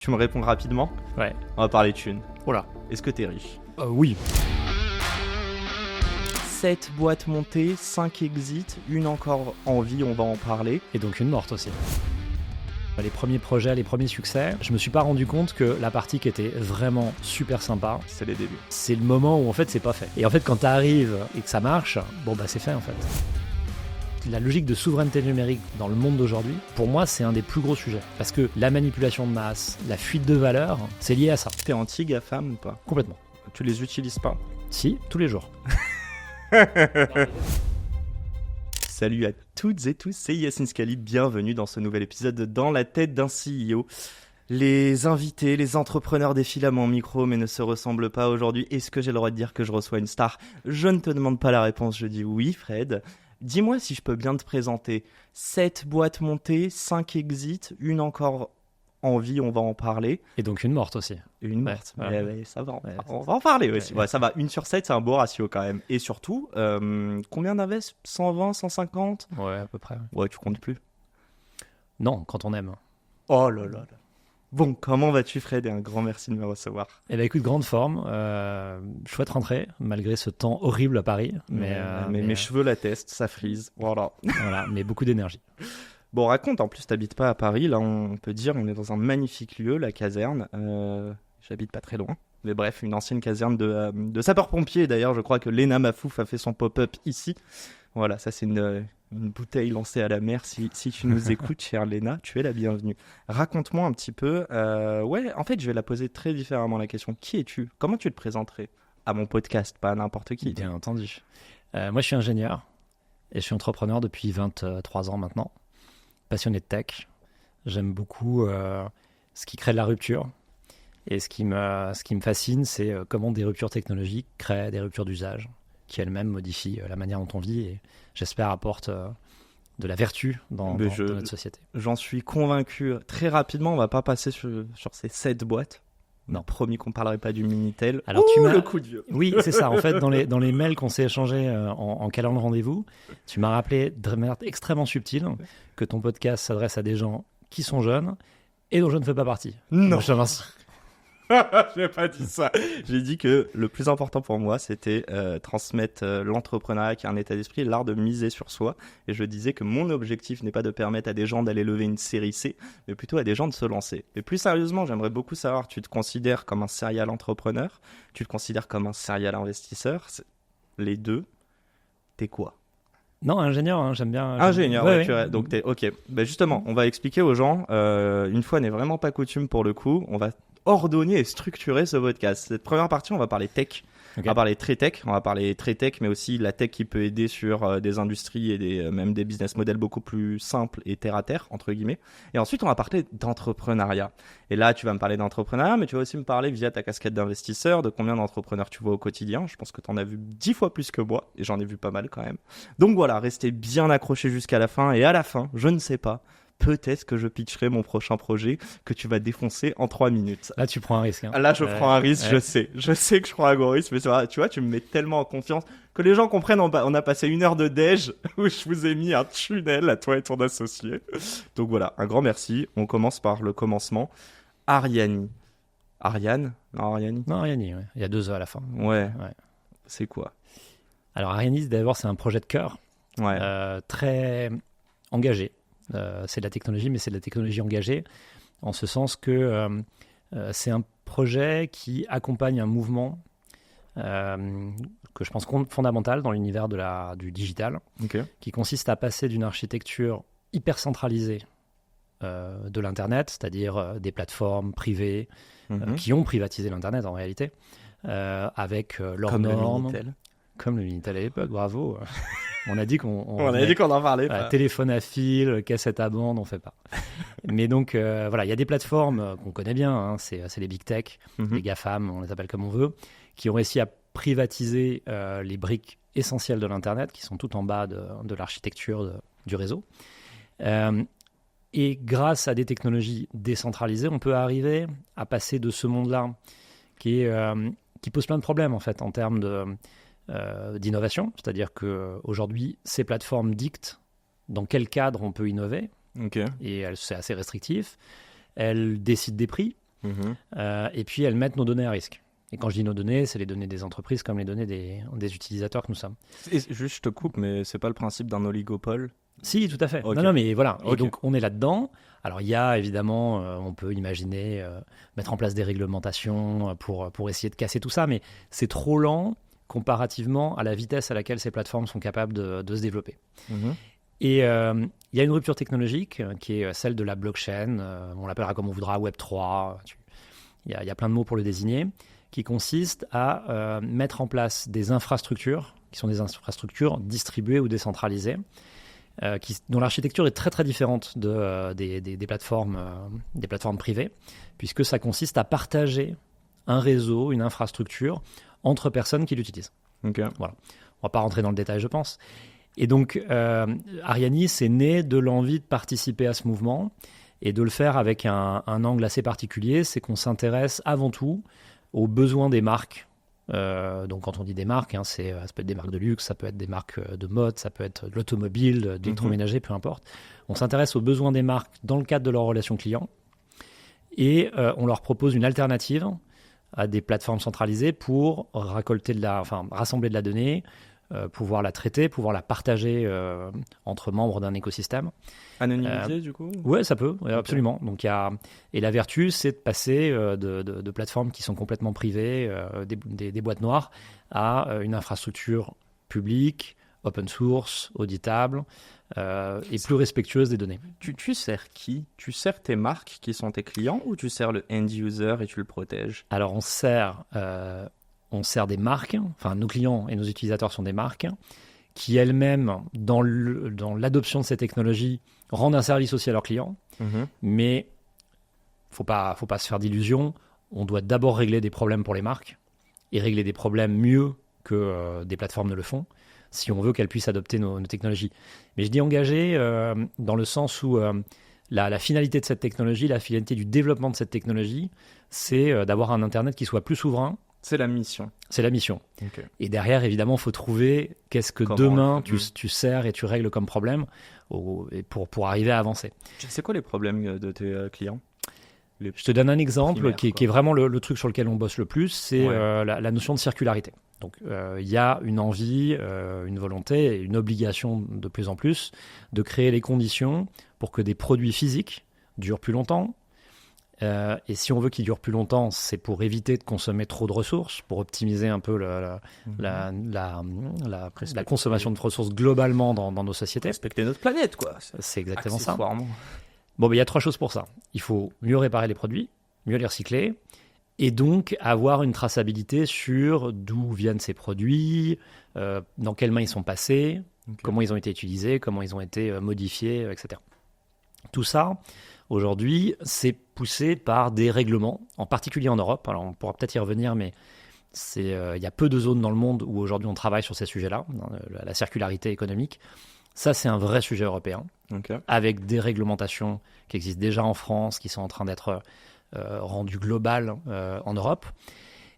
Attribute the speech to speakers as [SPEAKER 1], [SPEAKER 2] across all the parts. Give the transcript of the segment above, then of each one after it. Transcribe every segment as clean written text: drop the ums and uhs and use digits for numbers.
[SPEAKER 1] Tu me réponds rapidement?
[SPEAKER 2] Ouais.
[SPEAKER 1] On va parler thunes.
[SPEAKER 2] Oh là.
[SPEAKER 1] Est-ce que t'es riche?
[SPEAKER 2] Oui.
[SPEAKER 1] 7 boîtes montées, 5 exits, une encore en vie, on va en parler.
[SPEAKER 2] Et donc une morte aussi. Les premiers projets, les premiers succès, je me suis pas rendu compte que la partie qui était vraiment super sympa,
[SPEAKER 1] C'est les débuts.
[SPEAKER 2] c'est le moment où en fait c'est pas fait. Et en fait quand t'arrives et que ça marche, bon bah c'est fait en fait. La logique de souveraineté numérique dans le monde d'aujourd'hui, pour moi c'est un des plus gros sujets. Parce que la manipulation de masse, la fuite de valeur, c'est lié à ça.
[SPEAKER 1] T'es anti-GAFAM ou pas?
[SPEAKER 2] Complètement.
[SPEAKER 1] Tu les utilises pas?
[SPEAKER 2] Si, tous les jours.
[SPEAKER 1] Salut à toutes et tous, c'est Yacine Scali, bienvenue dans ce nouvel épisode de Dans la tête d'un CEO. Les invités, les entrepreneurs défilent à mon micro mais ne se ressemblent pas aujourd'hui. Est-ce que j'ai le droit de dire que je reçois une star? Je ne te demande pas la réponse, je dis oui Fred. Dis-moi si je peux bien te présenter. 7 boîtes montées, 5 exits, une encore en vie, on va en parler.
[SPEAKER 2] Et donc une morte aussi.
[SPEAKER 1] Une
[SPEAKER 2] Ouais,
[SPEAKER 1] morte,
[SPEAKER 2] ouais.
[SPEAKER 1] mais ça va,
[SPEAKER 2] Ouais,
[SPEAKER 1] on va en parler aussi.
[SPEAKER 2] ouais.
[SPEAKER 1] Ouais, ça va, 1 sur 7, c'est un beau ratio quand même. Et surtout, combien d'invest? 120, 150?
[SPEAKER 2] Ouais, à peu près.
[SPEAKER 1] Ouais, tu comptes plus.
[SPEAKER 2] Non, quand on aime.
[SPEAKER 1] Oh là là là. Bon, comment vas-tu Fred? Et un grand merci de me recevoir.
[SPEAKER 2] Eh ben écoute, grande forme, chouette rentrée, malgré ce temps horrible à Paris, mais
[SPEAKER 1] Mes cheveux l'attestent, ça frise. Voilà.
[SPEAKER 2] voilà, mais beaucoup d'énergie.
[SPEAKER 1] Bon, raconte, en plus t'habites pas à Paris, là on peut dire on est dans un magnifique lieu, la caserne. J'habite pas très loin. Mais bref, une ancienne caserne de sapeurs-pompiers. D'ailleurs, je crois que Léna Mafouf a fait son pop-up ici. Voilà, ça c'est une bouteille lancée à la mer. Si tu nous écoutes, chère Léna, tu es la bienvenue. Raconte-moi un petit peu. Ouais, en fait, je vais la poser très différemment la question. Qui es-tu? Comment tu te présenterais à mon podcast, pas à n'importe qui?
[SPEAKER 2] Bien entendu. Moi, je suis ingénieur et je suis entrepreneur depuis 23 ans maintenant. Passionné de tech. J'aime beaucoup ce qui crée de la rupture. Et ce qui me fascine, c'est comment des ruptures technologiques créent des ruptures d'usage, qui elles-mêmes modifient la manière dont on vit et j'espère apportent de la vertu dans notre société.
[SPEAKER 1] J'en suis convaincu. Très rapidement, on va pas passer sur ces 7 boîtes.
[SPEAKER 2] Non.
[SPEAKER 1] Promis qu'on parlerait pas du Minitel.
[SPEAKER 2] Alors, tu m'as
[SPEAKER 1] le coup de vieux.
[SPEAKER 2] Oui, c'est ça. En fait, dans les mails qu'on s'est échangés en calant le rendez-vous, tu m'as rappelé de manière extrêmement subtile que ton podcast s'adresse à des gens qui sont jeunes et dont je ne fais pas partie.
[SPEAKER 1] Non.
[SPEAKER 2] Donc, je te remercie.
[SPEAKER 1] J'ai pas dit ça. J'ai dit que le plus important pour moi, c'était transmettre l'entrepreneuriat qui est un état d'esprit, l'art de miser sur soi. Et je disais que mon objectif n'est pas de permettre à des gens d'aller lever une série C, mais plutôt à des gens de se lancer. Mais plus sérieusement, j'aimerais beaucoup savoir, tu te considères comme un serial entrepreneur? Tu te considères comme un serial investisseur? Les deux, t'es quoi?
[SPEAKER 2] Non, ingénieur, hein, j'aime bien.
[SPEAKER 1] Ingénieur,
[SPEAKER 2] Ouais,
[SPEAKER 1] ouais,
[SPEAKER 2] ouais.
[SPEAKER 1] purée. Donc t'es ok. Ben justement, on va expliquer aux gens. Une fois n'est vraiment pas coutume pour le coup. On va ordonner et structurer ce podcast. Cette première partie, on va parler tech.
[SPEAKER 2] Ok.
[SPEAKER 1] On va parler très tech. On va parler très tech, mais aussi la tech qui peut aider sur des industries et même des business models beaucoup plus simples et terre à terre entre guillemets. Et ensuite, on va parler d'entrepreneuriat. Et là, tu vas me parler d'entrepreneuriat, mais tu vas aussi me parler via ta casquette d'investisseur de combien d'entrepreneurs tu vois au quotidien. Je pense que tu en as vu 10 fois plus que moi, et j'en ai vu pas mal quand même. Donc voilà, restez bien accrochés jusqu'à la fin. Et à la fin, je ne sais pas, peut-être que je pitcherai mon prochain projet que tu vas défoncer en 3 minutes.
[SPEAKER 2] Là, tu prends un risque. Hein.
[SPEAKER 1] Là, je prends un risque,
[SPEAKER 2] ouais.
[SPEAKER 1] je sais. Je sais que je prends un gros risque, mais c'est vrai, tu vois, tu me mets tellement en confiance que les gens comprennent. On a passé 1 heure de déj où je vous ai mis un tunnel à toi et ton associé. Donc voilà, un grand merci. On commence par le commencement. Ariani. Ariane? Non, Ariani?
[SPEAKER 2] Non, Ariani, ouais. Il y a 2 E à la fin.
[SPEAKER 1] Ouais.
[SPEAKER 2] Ouais.
[SPEAKER 1] C'est quoi?
[SPEAKER 2] Alors, Ariani, d'abord, c'est un projet de cœur
[SPEAKER 1] Ouais.
[SPEAKER 2] très engagé. C'est de la technologie, mais c'est de la technologie engagée, en ce sens que c'est un projet qui accompagne un mouvement que je pense fondamental dans l'univers du digital,
[SPEAKER 1] Ok.
[SPEAKER 2] qui consiste à passer d'une architecture hyper centralisée de l'Internet, c'est-à-dire des plateformes privées
[SPEAKER 1] Mhm.
[SPEAKER 2] qui ont privatisé l'Internet en réalité, avec leurs
[SPEAKER 1] Comme le
[SPEAKER 2] normes.
[SPEAKER 1] Minitel.
[SPEAKER 2] Comme le Minitel à l'époque, bravo. On a dit qu'on
[SPEAKER 1] On avait dit qu'on en parlait.
[SPEAKER 2] voilà,
[SPEAKER 1] pas.
[SPEAKER 2] téléphone à fil, cassette à bande, on fait pas. Mais donc voilà, il y a des plateformes qu'on connaît bien, hein, c'est les big tech,
[SPEAKER 1] Mhm.
[SPEAKER 2] les GAFAM, on les appelle comme on veut, qui ont réussi à privatiser les briques essentielles de l'Internet, qui sont tout en bas de l'architecture du réseau. Et grâce à des technologies décentralisées, on peut arriver à passer de ce monde-là qui pose plein de problèmes en fait en termes d'innovation, c'est-à-dire qu'aujourd'hui, ces plateformes dictent dans quel cadre on peut innover,
[SPEAKER 1] Ok.
[SPEAKER 2] et c'est assez restrictif. Elles décident des prix, et puis elles mettent nos données à risque. Et quand je dis nos données, c'est les données des entreprises comme les données des utilisateurs que nous sommes.
[SPEAKER 1] Et juste, je te coupe, mais c'est pas le principe d'un oligopole?
[SPEAKER 2] Si, tout à fait.
[SPEAKER 1] Okay.
[SPEAKER 2] Non, mais voilà.
[SPEAKER 1] Okay.
[SPEAKER 2] Et donc, on est là-dedans. Alors, il y a évidemment, on peut imaginer mettre en place des réglementations pour essayer de casser tout ça, mais c'est trop lent comparativement à la vitesse à laquelle ces plateformes sont capables de se développer. Et il y a une rupture technologique qui est celle de la blockchain. On l'appellera comme on voudra, Web3. Il y a plein de mots pour le désigner, qui consiste à mettre en place des infrastructures, qui sont des infrastructures distribuées ou décentralisées, dont l'architecture est très très différente des plateformes privées, puisque ça consiste à partager un réseau, une infrastructure entre personnes qui l'utilisent.
[SPEAKER 1] Okay.
[SPEAKER 2] Voilà. On ne va pas rentrer dans le détail, je pense. Et donc, Arianis est né de l'envie de participer à ce mouvement et de le faire avec un angle assez particulier, c'est qu'on s'intéresse avant tout aux besoins des marques. Donc quand on dit des marques, ça peut être des marques de luxe, ça peut être des marques de mode, ça peut être de l'automobile, de l'électroménager, peu importe. On s'intéresse aux besoins des marques dans le cadre de leur relation client et on leur propose une alternative à des plateformes centralisées pour rassembler de la donnée, pouvoir la traiter, pouvoir la partager entre membres d'un écosystème.
[SPEAKER 1] Anonymisé, du coup?
[SPEAKER 2] Oui, ça peut, absolument. Donc, et la vertu, c'est de passer de plateformes qui sont complètement privées, des boîtes noires, à une infrastructure publique, open source, auditable et plus respectueuse des données.
[SPEAKER 1] Tu sers qui? Tu sers tes marques qui sont tes clients ou tu sers le end user et tu le protèges?
[SPEAKER 2] Alors, on sert des marques, enfin nos clients et nos utilisateurs sont des marques qui elles-mêmes, dans l'adoption de ces technologies, rendent un service aussi à leurs clients. Mais faut pas se faire d'illusions, on doit d'abord régler des problèmes pour les marques et régler des problèmes mieux que des plateformes ne le font si on veut qu'elles puissent adopter nos technologies. Mais je dis engagé dans le sens où la finalité de cette technologie, la finalité du développement de cette technologie, c'est d'avoir un Internet qui soit plus souverain.
[SPEAKER 1] C'est la mission.
[SPEAKER 2] C'est la mission.
[SPEAKER 1] Okay.
[SPEAKER 2] Et derrière, évidemment, il faut trouver qu'est-ce que demain tu sers et tu règles comme problème pour arriver à avancer.
[SPEAKER 1] C'est quoi les problèmes de tes clients?
[SPEAKER 2] Je te donne un exemple qui est vraiment le truc sur lequel on bosse le plus, c'est la notion de circularité. Donc, il y a une envie, une volonté et une obligation de plus en plus de créer les conditions pour que des produits physiques durent plus longtemps. Et si on veut qu'ils durent plus longtemps, c'est pour éviter de consommer trop de ressources, pour optimiser un peu la consommation de ressources globalement dans nos sociétés.
[SPEAKER 1] Respecter notre planète, quoi.
[SPEAKER 2] C'est exactement ça. Bon, il y a 3 choses pour ça. Il faut mieux réparer les produits, mieux les recycler, et donc avoir une traçabilité sur d'où viennent ces produits, dans quelles mains ils sont passés, comment ils ont été utilisés, comment ils ont été modifiés, etc. Tout ça, aujourd'hui, c'est poussé par des règlements, en particulier en Europe. Alors, on pourra peut-être y revenir, mais il y a peu de zones dans le monde où aujourd'hui on travaille sur ces sujets-là, la circularité économique. Ça, c'est un vrai sujet européen, avec des réglementations qui existent déjà en France, qui sont en train d'être rendues globales en Europe.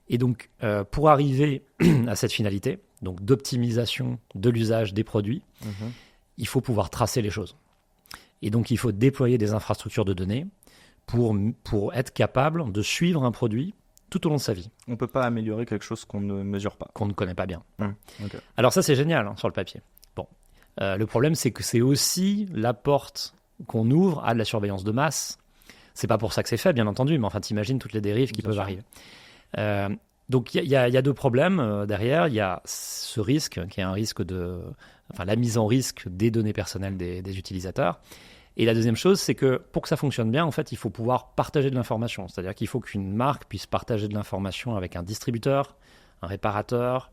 [SPEAKER 2] Et donc, pour arriver à cette finalité, donc d'optimisation de l'usage des produits, il faut pouvoir tracer les choses. Et donc, il faut déployer des infrastructures de données pour être capable de suivre un produit tout au long de sa vie.
[SPEAKER 1] On ne peut pas améliorer quelque chose qu'on ne mesure pas.
[SPEAKER 2] Qu'on ne connaît pas bien. Alors ça, c'est génial sur le papier. Bon. Le problème, c'est que c'est aussi la porte qu'on ouvre à de la surveillance de masse. C'est pas pour ça que c'est fait, bien entendu, mais enfin, t'imagines toutes les dérives qui peuvent arriver. Donc, il y a 2 problèmes derrière. Il y a ce risque, qui est un risque la mise en risque des données personnelles des utilisateurs. Et la deuxième chose, c'est que pour que ça fonctionne bien, en fait, il faut pouvoir partager de l'information. C'est-à-dire qu'il faut qu'une marque puisse partager de l'information avec un distributeur, un réparateur,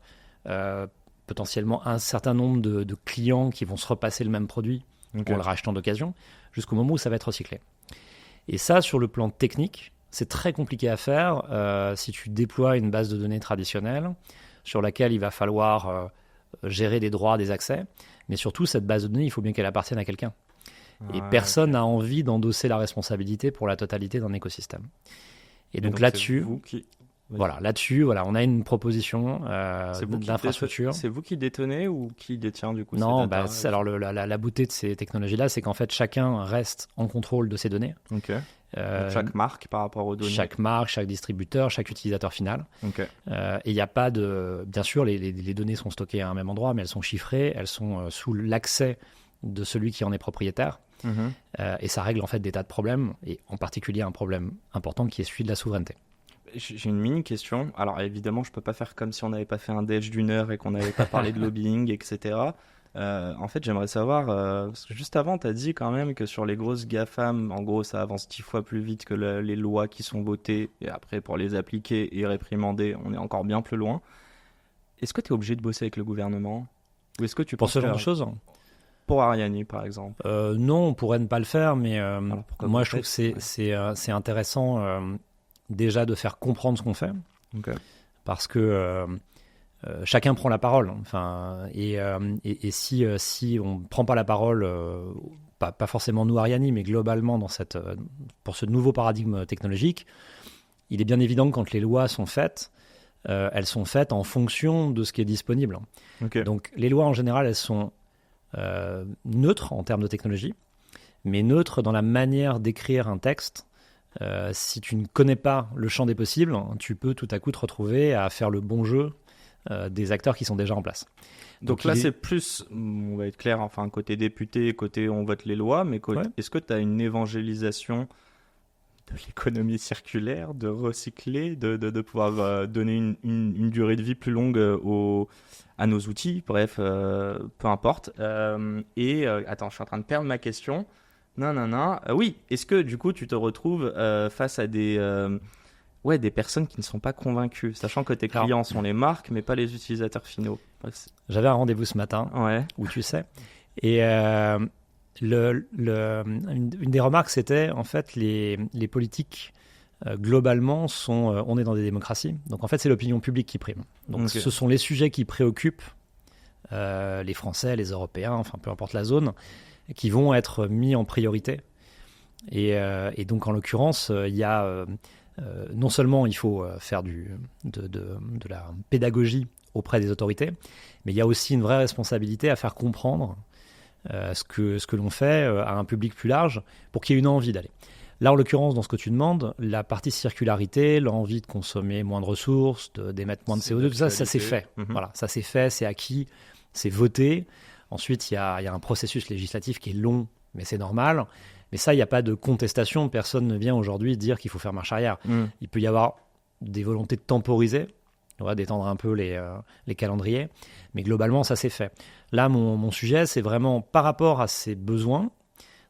[SPEAKER 2] potentiellement un certain nombre de clients qui vont se repasser le même produit en le rachetant d'occasion, jusqu'au moment où ça va être recyclé. Et ça, sur le plan technique, c'est très compliqué à faire si tu déploies une base de données traditionnelle sur laquelle il va falloir gérer des droits, des accès. Mais surtout, cette base de données, il faut bien qu'elle appartienne à quelqu'un. Et personne n'a envie d'endosser la responsabilité pour la totalité d'un écosystème. Et donc là-dessus... Voilà, là-dessus, voilà, on a une proposition d'infrastructure.
[SPEAKER 1] C'est vous qui détenez ou qui détient du coup
[SPEAKER 2] Non,
[SPEAKER 1] ces data
[SPEAKER 2] alors la beauté de ces technologies-là, c'est qu'en fait, chacun reste en contrôle de ses données.
[SPEAKER 1] Ok. Donc, chaque marque par rapport aux données.
[SPEAKER 2] Chaque marque, chaque distributeur, chaque utilisateur final.
[SPEAKER 1] Ok.
[SPEAKER 2] Et il n'y a pas de... Bien sûr, les données sont stockées à un même endroit, mais elles sont chiffrées, elles sont sous l'accès de celui qui en est propriétaire. Et ça règle en fait des tas de problèmes, et en particulier un problème important qui est celui de la souveraineté.
[SPEAKER 1] J'ai une mini question. Alors évidemment, je peux pas faire comme si on n'avait pas fait un déj d'une heure et qu'on n'avait pas parlé de lobbying, etc. En fait, j'aimerais savoir, parce que juste avant, tu as dit quand même que sur les grosses GAFAM, en gros, ça avance 10 fois plus vite que les lois qui sont votées, et après, pour les appliquer et réprimander, on est encore bien plus loin. Est-ce que tu es obligé de bosser avec le gouvernement? Ou est-ce que tu
[SPEAKER 2] Pour ce genre de choses?
[SPEAKER 1] Pour Ariane, par exemple.
[SPEAKER 2] Non, on pourrait ne pas le faire, mais moi, je trouve que c'est intéressant déjà de faire comprendre ce qu'on fait.
[SPEAKER 1] Okay.
[SPEAKER 2] Parce que chacun prend la parole. Enfin, et si on ne prend pas la parole, pas forcément nous, Ariane, mais globalement pour ce nouveau paradigme technologique, il est bien évident que quand les lois sont faites, elles sont faites en fonction de ce qui est disponible.
[SPEAKER 1] Okay.
[SPEAKER 2] Donc les lois, en général, elles sont neutres en termes de technologie, mais neutres dans la manière d'écrire un texte. Si tu ne connais pas le champ des possibles, tu peux tout à coup te retrouver à faire le bon jeu des acteurs qui sont déjà en place.
[SPEAKER 1] Donc là, c'est plus, on va être clair, enfin, côté député, côté on vote les lois, mais est-ce que tu as une évangélisation de l'économie circulaire, de recycler, de pouvoir donner une durée de vie plus longue à nos outils, bref, peu importe. Attends, je suis en train de perdre ma question. Oui, est-ce que du coup tu te retrouves face à des personnes qui ne sont pas convaincues, sachant que tes clients sont les marques, mais pas les utilisateurs finaux?
[SPEAKER 2] J'avais un rendez-vous ce matin, où tu sais, et une des remarques, c'était en fait les politiques globalement on est dans des démocraties, donc en fait c'est l'opinion publique qui prime. Donc ce sont les sujets qui préoccupent les Français, les Européens, enfin peu importe la zone, qui vont être mis en priorité. Et donc, en l'occurrence, il y a non seulement il faut faire de la pédagogie auprès des autorités, mais il y a aussi une vraie responsabilité à faire comprendre ce que l'on fait à un public plus large pour qu'il y ait une envie d'aller. Là, en l'occurrence, dans ce que tu demandes, la partie circularité, l'envie de consommer moins de ressources, d'émettre moins de CO2, tout ça c'est fait. Voilà, ça c'est fait, c'est acquis, c'est voté. Ensuite, il y a un processus législatif qui est long, mais c'est normal. Mais ça, il n'y a pas de contestation. Personne ne vient aujourd'hui dire qu'il faut faire marche arrière. Il peut y avoir des volontés de temporiser, d'étendre un peu les calendriers. Mais globalement, ça c'est fait. Là, mon sujet, c'est vraiment par rapport à ces besoins.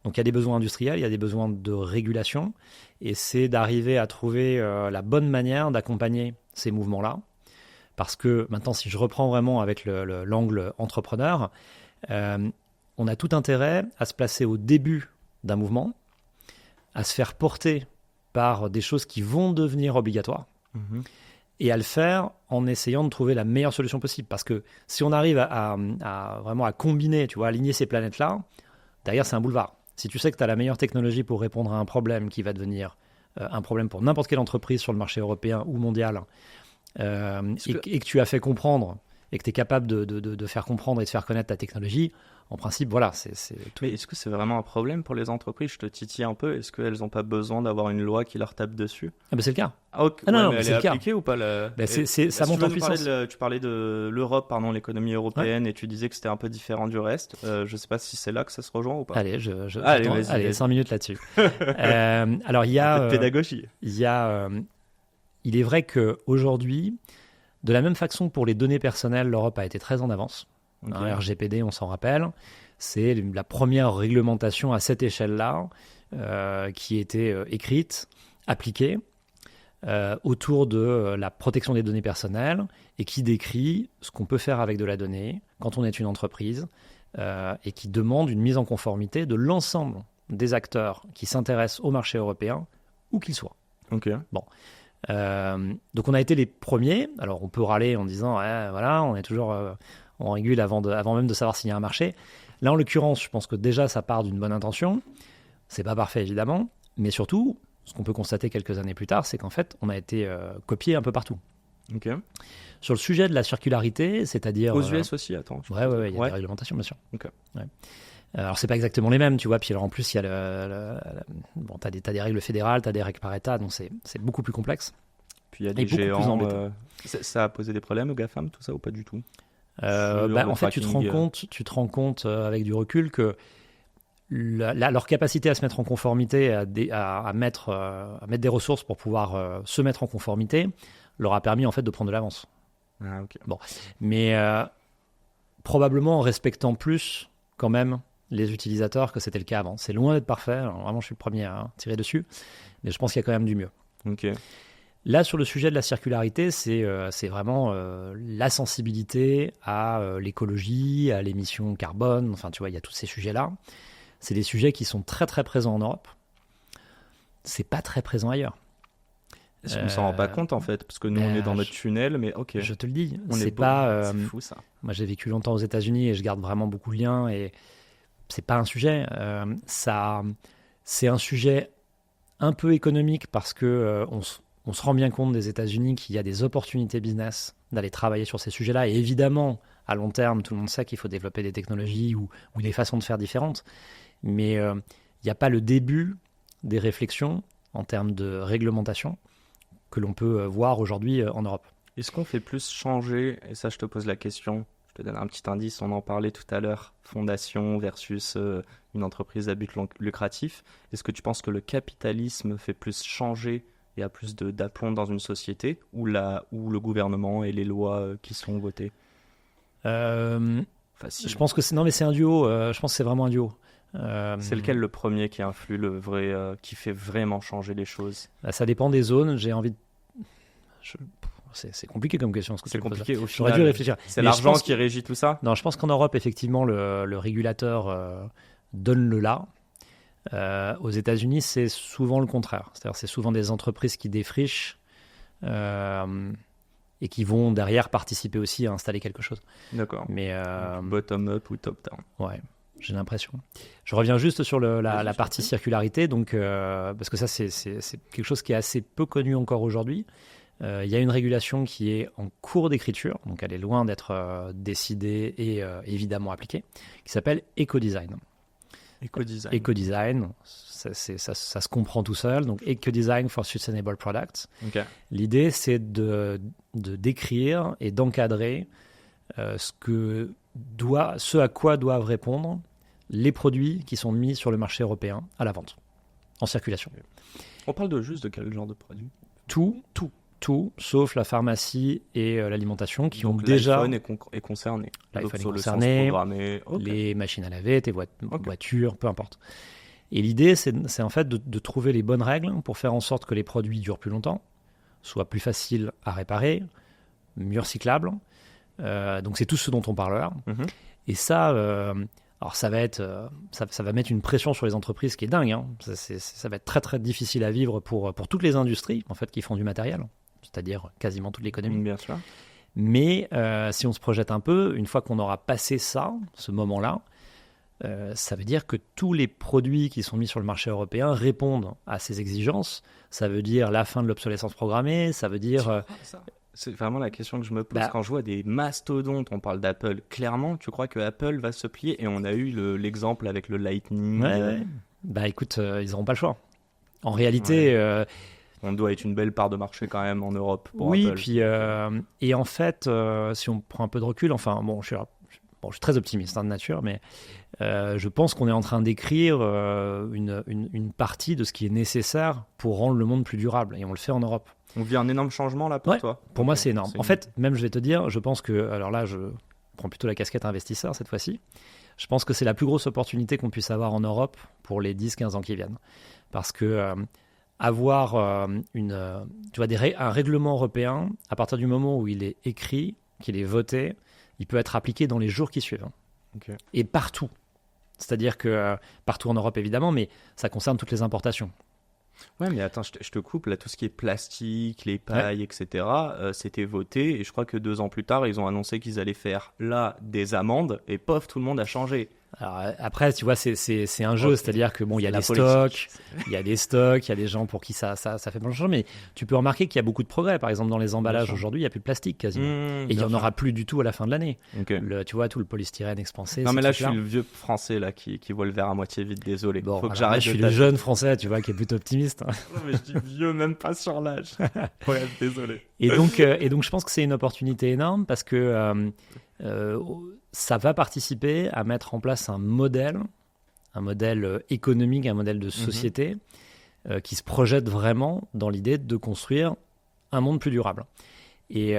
[SPEAKER 2] Donc, il y a des besoins industriels, il y a des besoins de régulation. Et c'est d'arriver à trouver la bonne manière d'accompagner ces mouvements-là. Parce que maintenant, si je reprends vraiment avec l'angle entrepreneur, on a tout intérêt à se placer au début d'un mouvement, à se faire porter par des choses qui vont devenir obligatoires, et à le faire en essayant de trouver la meilleure solution possible. Parce que si on arrive à vraiment à combiner, tu vois, aligner ces planètes-là, derrière c'est un boulevard. Si tu sais que tu as la meilleure technologie pour répondre à un problème qui va devenir un problème pour n'importe quelle entreprise sur le marché européen ou mondial, et que tu as fait comprendre et que tu es capable de faire comprendre et de faire connaître ta technologie, en principe, voilà.
[SPEAKER 1] Mais est-ce que c'est vraiment un problème pour les entreprises? Je te titille un peu. Est-ce qu'elles n'ont pas besoin d'avoir une loi qui leur tape dessus?
[SPEAKER 2] C'est le cas.
[SPEAKER 1] Non, mais elle est appliquée ou pas
[SPEAKER 2] ça monte en puissance.
[SPEAKER 1] Tu parlais de l'Europe, l'économie européenne, et tu disais que c'était un peu différent du reste. Je ne sais pas si c'est là que ça se rejoint ou pas.
[SPEAKER 2] Allez, allez, 5 minutes là-dessus. Alors, il y a...
[SPEAKER 1] un peu de pédagogie.
[SPEAKER 2] Il est vrai qu'aujourd'hui, de la même façon que pour les données personnelles, l'Europe a été très en avance. RGPD, on s'en rappelle, c'est la première réglementation à cette échelle-là qui était écrite, appliquée autour de la protection des données personnelles et qui décrit ce qu'on peut faire avec de la donnée quand on est une entreprise et qui demande une mise en conformité de l'ensemble des acteurs qui s'intéressent au marché européen, où qu'ils soient. Bon. Donc on a été les premiers. Alors on peut râler en disant voilà, on est toujours on régule avant même de savoir s'il y a un marché. Là en l'occurrence, je pense que déjà ça part d'une bonne intention. C'est pas parfait évidemment, mais surtout ce qu'on peut constater quelques années plus tard, c'est qu'en fait, on a été copié un peu partout.
[SPEAKER 1] Ok.
[SPEAKER 2] Sur le sujet de la circularité, c'est-à-dire...
[SPEAKER 1] Aux US aussi, attends.
[SPEAKER 2] Ouais, il y a des réglementations, bien sûr.
[SPEAKER 1] Ok.
[SPEAKER 2] Ouais. Alors, c'est pas exactement les mêmes, tu vois. Puis alors, en plus, il y a bon, t'as des règles fédérales, t'as des règles par État, donc c'est beaucoup plus complexe.
[SPEAKER 1] Puis il y a des géants. Ça a posé des problèmes aux GAFAM, tout ça, ou pas du tout?
[SPEAKER 2] En fait, tu te rends compte avec du recul que leur capacité à se mettre en conformité, à mettre des ressources pour pouvoir se mettre en conformité, leur a permis en fait de prendre de l'avance.
[SPEAKER 1] Ah, ok.
[SPEAKER 2] Bon, mais probablement en respectant plus quand même les utilisateurs que c'était le cas avant. C'est loin d'être parfait. Alors, vraiment, je suis le premier à tirer dessus, mais je pense qu'il y a quand même du mieux.
[SPEAKER 1] Ok.
[SPEAKER 2] Là, sur le sujet de la circularité, c'est vraiment la sensibilité à l'écologie, à l'émission carbone. Enfin, tu vois, il y a tous ces sujets-là. C'est des sujets qui sont très, très présents en Europe. C'est pas très présent ailleurs.
[SPEAKER 1] On s'en rend pas compte, en fait, parce que nous, on est dans notre tunnel, mais ok.
[SPEAKER 2] Je te le dis.
[SPEAKER 1] C'est fou, ça.
[SPEAKER 2] Moi, j'ai vécu longtemps aux États-Unis et je garde vraiment beaucoup de liens. Et c'est pas un sujet. C'est un sujet un peu économique parce que on se rend bien compte des États-Unis qu'il y a des opportunités business d'aller travailler sur ces sujets-là. Et évidemment, à long terme, tout le monde sait qu'il faut développer des technologies ou des façons de faire différentes. Mais il n'y a pas le début des réflexions en termes de réglementation que l'on peut voir aujourd'hui en Europe.
[SPEAKER 1] Est-ce qu'on fait plus changer, et ça je te pose la question, je te donne un petit indice, on en parlait tout à l'heure, fondation versus une entreprise à but lucratif, est-ce que tu penses que le capitalisme fait plus changer et a plus d'aplomb dans une société ou le gouvernement et les lois qui sont votées?
[SPEAKER 2] Je pense que c'est un duo, je pense que c'est vraiment un duo.
[SPEAKER 1] C'est lequel le premier qui influe qui fait vraiment changer les choses?
[SPEAKER 2] Ça dépend des zones. J'ai envie de... C'est compliqué comme question.
[SPEAKER 1] C'est compliqué au final.
[SPEAKER 2] J'aurais dû réfléchir.
[SPEAKER 1] C'est l'argent qui régit tout ça?
[SPEAKER 2] Non, je pense qu'en Europe, effectivement, le régulateur donne le là. Aux États-Unis, c'est souvent le contraire. C'est-à-dire, c'est souvent des entreprises qui défrichent et qui vont derrière participer aussi à installer quelque chose.
[SPEAKER 1] D'accord.
[SPEAKER 2] Mais
[SPEAKER 1] bottom-up ou top-down?
[SPEAKER 2] Ouais. J'ai l'impression. Je reviens juste sur la partie circularité, donc, parce que ça, c'est quelque chose qui est assez peu connu encore aujourd'hui. Il y a une régulation qui est en cours d'écriture, donc elle est loin d'être décidée et évidemment appliquée, qui s'appelle Ecodesign. Ecodesign, ça se comprend tout seul. Donc Ecodesign for Sustainable Products.
[SPEAKER 1] Okay.
[SPEAKER 2] L'idée, c'est de décrire et d'encadrer ce à quoi doivent répondre les produits qui sont mis sur le marché européen à la vente, en circulation.
[SPEAKER 1] On parle de quel genre de produits?
[SPEAKER 2] Tout, sauf la pharmacie et l'alimentation qui
[SPEAKER 1] donc
[SPEAKER 2] ont déjà...
[SPEAKER 1] L'iPhone est concerné.
[SPEAKER 2] L'iPhone est concerné, les machines à laver, tes voitures, peu importe. Et l'idée, c'est en fait de trouver les bonnes règles pour faire en sorte que les produits durent plus longtemps, soient plus faciles à réparer, mieux recyclables. Donc c'est tout ce dont on parle là.
[SPEAKER 1] Mm-hmm.
[SPEAKER 2] Et ça, alors ça va mettre une pression sur les entreprises qui est dingue. Hein. Ça va être très très difficile à vivre pour toutes les industries en fait qui font du matériel, c'est-à-dire quasiment toute l'économie.
[SPEAKER 1] Bien sûr.
[SPEAKER 2] Mais si on se projette un peu, une fois qu'on aura passé ce moment-là, ça veut dire que tous les produits qui sont mis sur le marché européen répondent à ces exigences. Ça veut dire la fin de l'obsolescence programmée, ça veut dire...
[SPEAKER 1] C'est vraiment la question que je me pose quand je vois des mastodontes. On parle d'Apple. Clairement, tu crois que Apple va se plier? Et on a eu l'exemple avec le Lightning.
[SPEAKER 2] Ouais. Bah écoute, ils n'auront pas le choix. En réalité...
[SPEAKER 1] on doit être une belle part de marché quand même en Europe pour
[SPEAKER 2] oui,
[SPEAKER 1] Apple.
[SPEAKER 2] Puis, et en fait, si on prend un peu de recul, enfin, bon, je suis très optimiste de nature, mais je pense qu'on est en train d'écrire une partie de ce qui est nécessaire pour rendre le monde plus durable. Et on le fait en Europe.
[SPEAKER 1] On vit un énorme changement là pour toi?
[SPEAKER 2] Pour moi, c'est énorme. En fait, même je vais te dire, je pense que, alors là, je prends plutôt la casquette investisseur cette fois-ci, je pense que c'est la plus grosse opportunité qu'on puisse avoir en Europe pour les 10-15 ans qui viennent. Parce que avoir un règlement européen, à partir du moment où il est écrit, qu'il est voté, il peut être appliqué dans les jours qui suivent.
[SPEAKER 1] Okay.
[SPEAKER 2] Et partout. C'est-à-dire que partout en Europe, évidemment, mais ça concerne toutes les importations.
[SPEAKER 1] Ouais, mais attends, je te coupe. Là, tout ce qui est plastique, les pailles, etc., c'était voté. Et je crois que 2 ans plus tard, ils ont annoncé qu'ils allaient faire là des amendes. Et pof, tout le monde a changé.
[SPEAKER 2] Alors, après, tu vois, c'est un jeu, c'est-à-dire que bon, il y a des
[SPEAKER 1] politique.
[SPEAKER 2] stocks, il y a des gens pour qui ça fait plein de choses, mais tu peux remarquer qu'il y a beaucoup de progrès. Par exemple, dans les emballages aujourd'hui, il n'y a plus de plastique quasiment. Et il n'y en aura plus du tout à la fin de l'année.
[SPEAKER 1] Okay.
[SPEAKER 2] Tu vois, tout le polystyrène expansé.
[SPEAKER 1] Non, mais là, je suis le vieux français là, qui voit le verre à moitié vide, désolé.
[SPEAKER 2] Bon,
[SPEAKER 1] faut que j'arrête.
[SPEAKER 2] Je suis le jeune français, tu vois, qui est plutôt optimiste.
[SPEAKER 1] Non, mais je dis vieux, même pas sur l'âge. Ouais, désolé.
[SPEAKER 2] Et donc, je pense que c'est une opportunité énorme parce que ça va participer à mettre en place un modèle économique, un modèle de société qui se projette vraiment dans l'idée de construire un monde plus durable. Et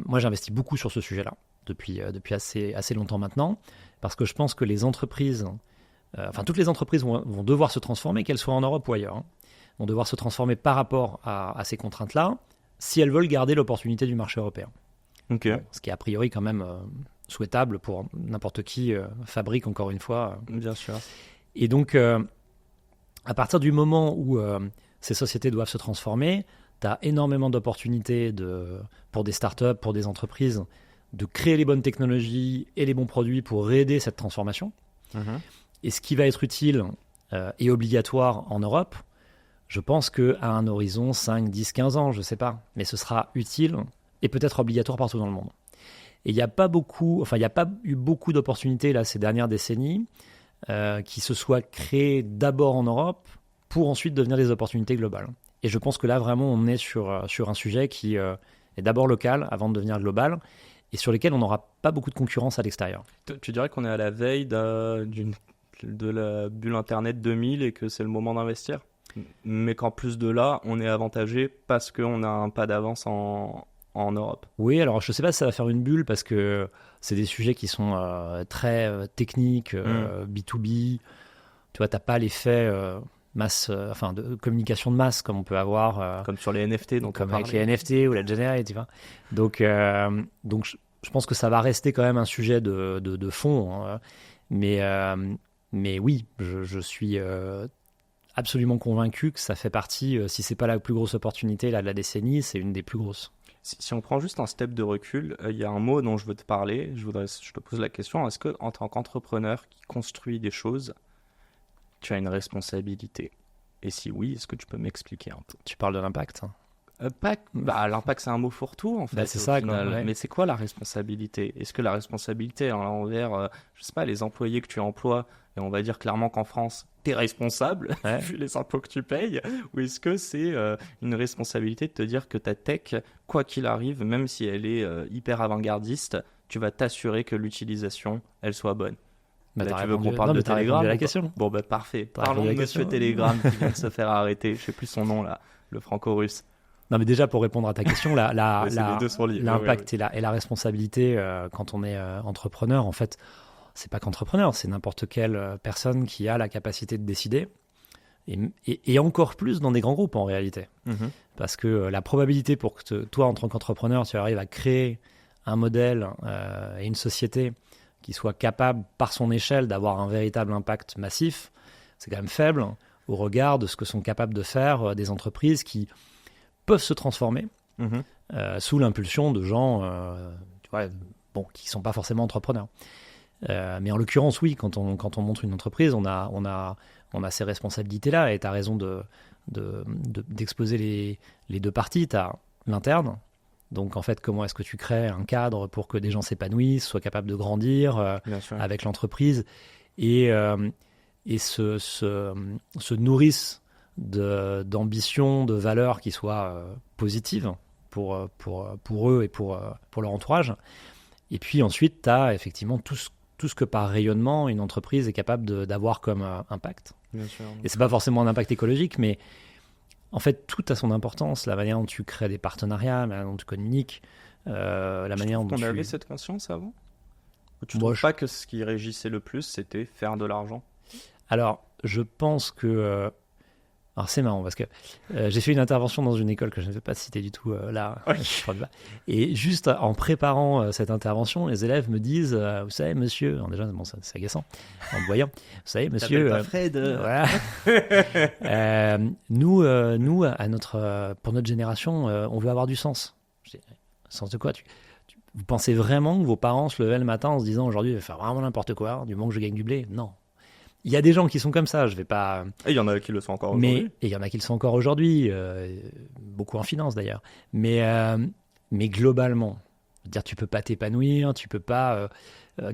[SPEAKER 2] moi, j'investis beaucoup sur ce sujet-là depuis assez longtemps maintenant, parce que je pense que les entreprises, toutes les entreprises vont devoir se transformer, qu'elles soient en Europe ou ailleurs, vont devoir se transformer par rapport à ces contraintes-là, si elles veulent garder l'opportunité du marché européen.
[SPEAKER 1] Okay.
[SPEAKER 2] Bon, ce qui est a priori quand même souhaitable pour n'importe qui fabrique, encore une fois.
[SPEAKER 1] Bien sûr.
[SPEAKER 2] Et donc, à partir du moment où ces sociétés doivent se transformer, tu as énormément d'opportunités pour des startups, pour des entreprises, de créer les bonnes technologies et les bons produits pour aider cette transformation. Et ce qui va être utile et obligatoire en Europe, je pense qu'à un horizon 5, 10, 15 ans, je ne sais pas, mais ce sera utile et peut-être obligatoire partout dans le monde. Et il n'y a pas eu beaucoup d'opportunités là, ces dernières décennies qui se soient créées d'abord en Europe pour ensuite devenir des opportunités globales. Et je pense que là, vraiment, on est sur un sujet qui est d'abord local avant de devenir global et sur lequel on n'aura pas beaucoup de concurrence à l'extérieur.
[SPEAKER 1] Tu dirais qu'on est à la veille de la bulle Internet 2000 et que c'est le moment d'investir, mais qu'en plus de là, on est avantagé parce qu'on a un pas d'avance en Europe.
[SPEAKER 2] Oui, alors je ne sais pas si ça va faire une bulle parce que c'est des sujets qui sont très techniques, B2B. Tu vois, tu n'as pas l'effet masse, de communication de masse comme on peut avoir.
[SPEAKER 1] Comme sur les NFT, donc
[SPEAKER 2] comme avec les NFT ou la Generate, tu vois. Donc je pense que ça va rester quand même un sujet de fond. Hein. Mais oui, je suis absolument convaincu que ça fait partie, si ce n'est pas la plus grosse opportunité là, de la décennie, c'est une des plus grosses.
[SPEAKER 1] Si on prend juste un step de recul, il y a un mot dont je veux te parler. Je te pose la question, est-ce que en tant qu'entrepreneur qui construit des choses, tu as une responsabilité? Et si oui, est-ce que tu peux m'expliquer un peu?
[SPEAKER 2] Tu parles de l'impact, hein.
[SPEAKER 1] L'impact, c'est un mot fourre-tout, en fait.
[SPEAKER 2] C'est ça,
[SPEAKER 1] final.
[SPEAKER 2] Ouais.
[SPEAKER 1] Mais c'est quoi la responsabilité? Est-ce que la responsabilité envers, je sais pas, les employés que tu emploies, et on va dire clairement qu'en France, tu es responsable, vu les impôts que tu payes, ou est-ce que c'est une responsabilité de te dire que ta tech, quoi qu'il arrive, même si elle est hyper avant-gardiste, tu vas t'assurer que l'utilisation, elle soit bonne?
[SPEAKER 2] Là,
[SPEAKER 1] tu veux qu'on parle de Telegram?
[SPEAKER 2] La question.
[SPEAKER 1] Bon, parfait. Parlons de Monsieur Telegram qui vient de se faire arrêter. Je sais plus son nom, là, le franco-russe.
[SPEAKER 2] Non, mais déjà, pour répondre à ta question, l'impact
[SPEAKER 1] et
[SPEAKER 2] la responsabilité quand on est entrepreneur, en fait, c'est pas qu'entrepreneur, c'est n'importe quelle personne qui a la capacité de décider, et encore plus dans des grands groupes, en réalité. Parce que la probabilité pour que toi, en tant qu'entrepreneur, tu arrives à créer un modèle et une société qui soit capable, par son échelle, d'avoir un véritable impact massif, c'est quand même faible au regard de ce que sont capables de faire des entreprises qui peuvent se transformer sous l'impulsion de gens qui ne sont pas forcément entrepreneurs. Mais en l'occurrence, oui, quand on monte une entreprise, on a ces responsabilités-là, et tu as raison d'exposer les deux parties. Tu as l'interne, donc en fait, comment est-ce que tu crées un cadre pour que des gens s'épanouissent, soient capables de grandir avec l'entreprise, et se nourrissent d'ambitions, de valeurs qui soient positives pour eux et pour leur entourage. Et puis ensuite, tu as effectivement tout ce que par rayonnement, une entreprise est capable d'avoir comme impact.
[SPEAKER 1] Bien sûr.
[SPEAKER 2] Et c'est pas forcément un impact écologique, mais en fait, tout a son importance. La manière dont tu crées des partenariats, la manière dont tu communiques, la manière dont
[SPEAKER 1] on avait cette conscience avant? Tu ne trouves pas que ce qui régissait le plus, c'était faire de l'argent?
[SPEAKER 2] Alors, je pense que... Alors c'est marrant parce que j'ai fait une intervention dans une école que je ne vais pas citer du tout là. Et juste en préparant cette intervention, les élèves me disent, vous savez monsieur, alors déjà bon, c'est agaçant en me voyant, vous savez monsieur,
[SPEAKER 1] pas Fred.
[SPEAKER 2] Voilà. Nous pour notre génération, on veut avoir du sens. Je dis, sens de quoi? Vous pensez vraiment que vos parents se levaient le matin en se disant aujourd'hui, je vais faire vraiment n'importe quoi, du moment que je gagne du blé? Non. Il y a des gens qui sont comme ça, je vais pas.
[SPEAKER 1] Et il y en a qui le sont encore aujourd'hui.
[SPEAKER 2] Et il y en a qui le sont encore aujourd'hui, beaucoup en finance d'ailleurs. Mais globalement, je veux dire, tu peux pas t'épanouir, tu peux pas,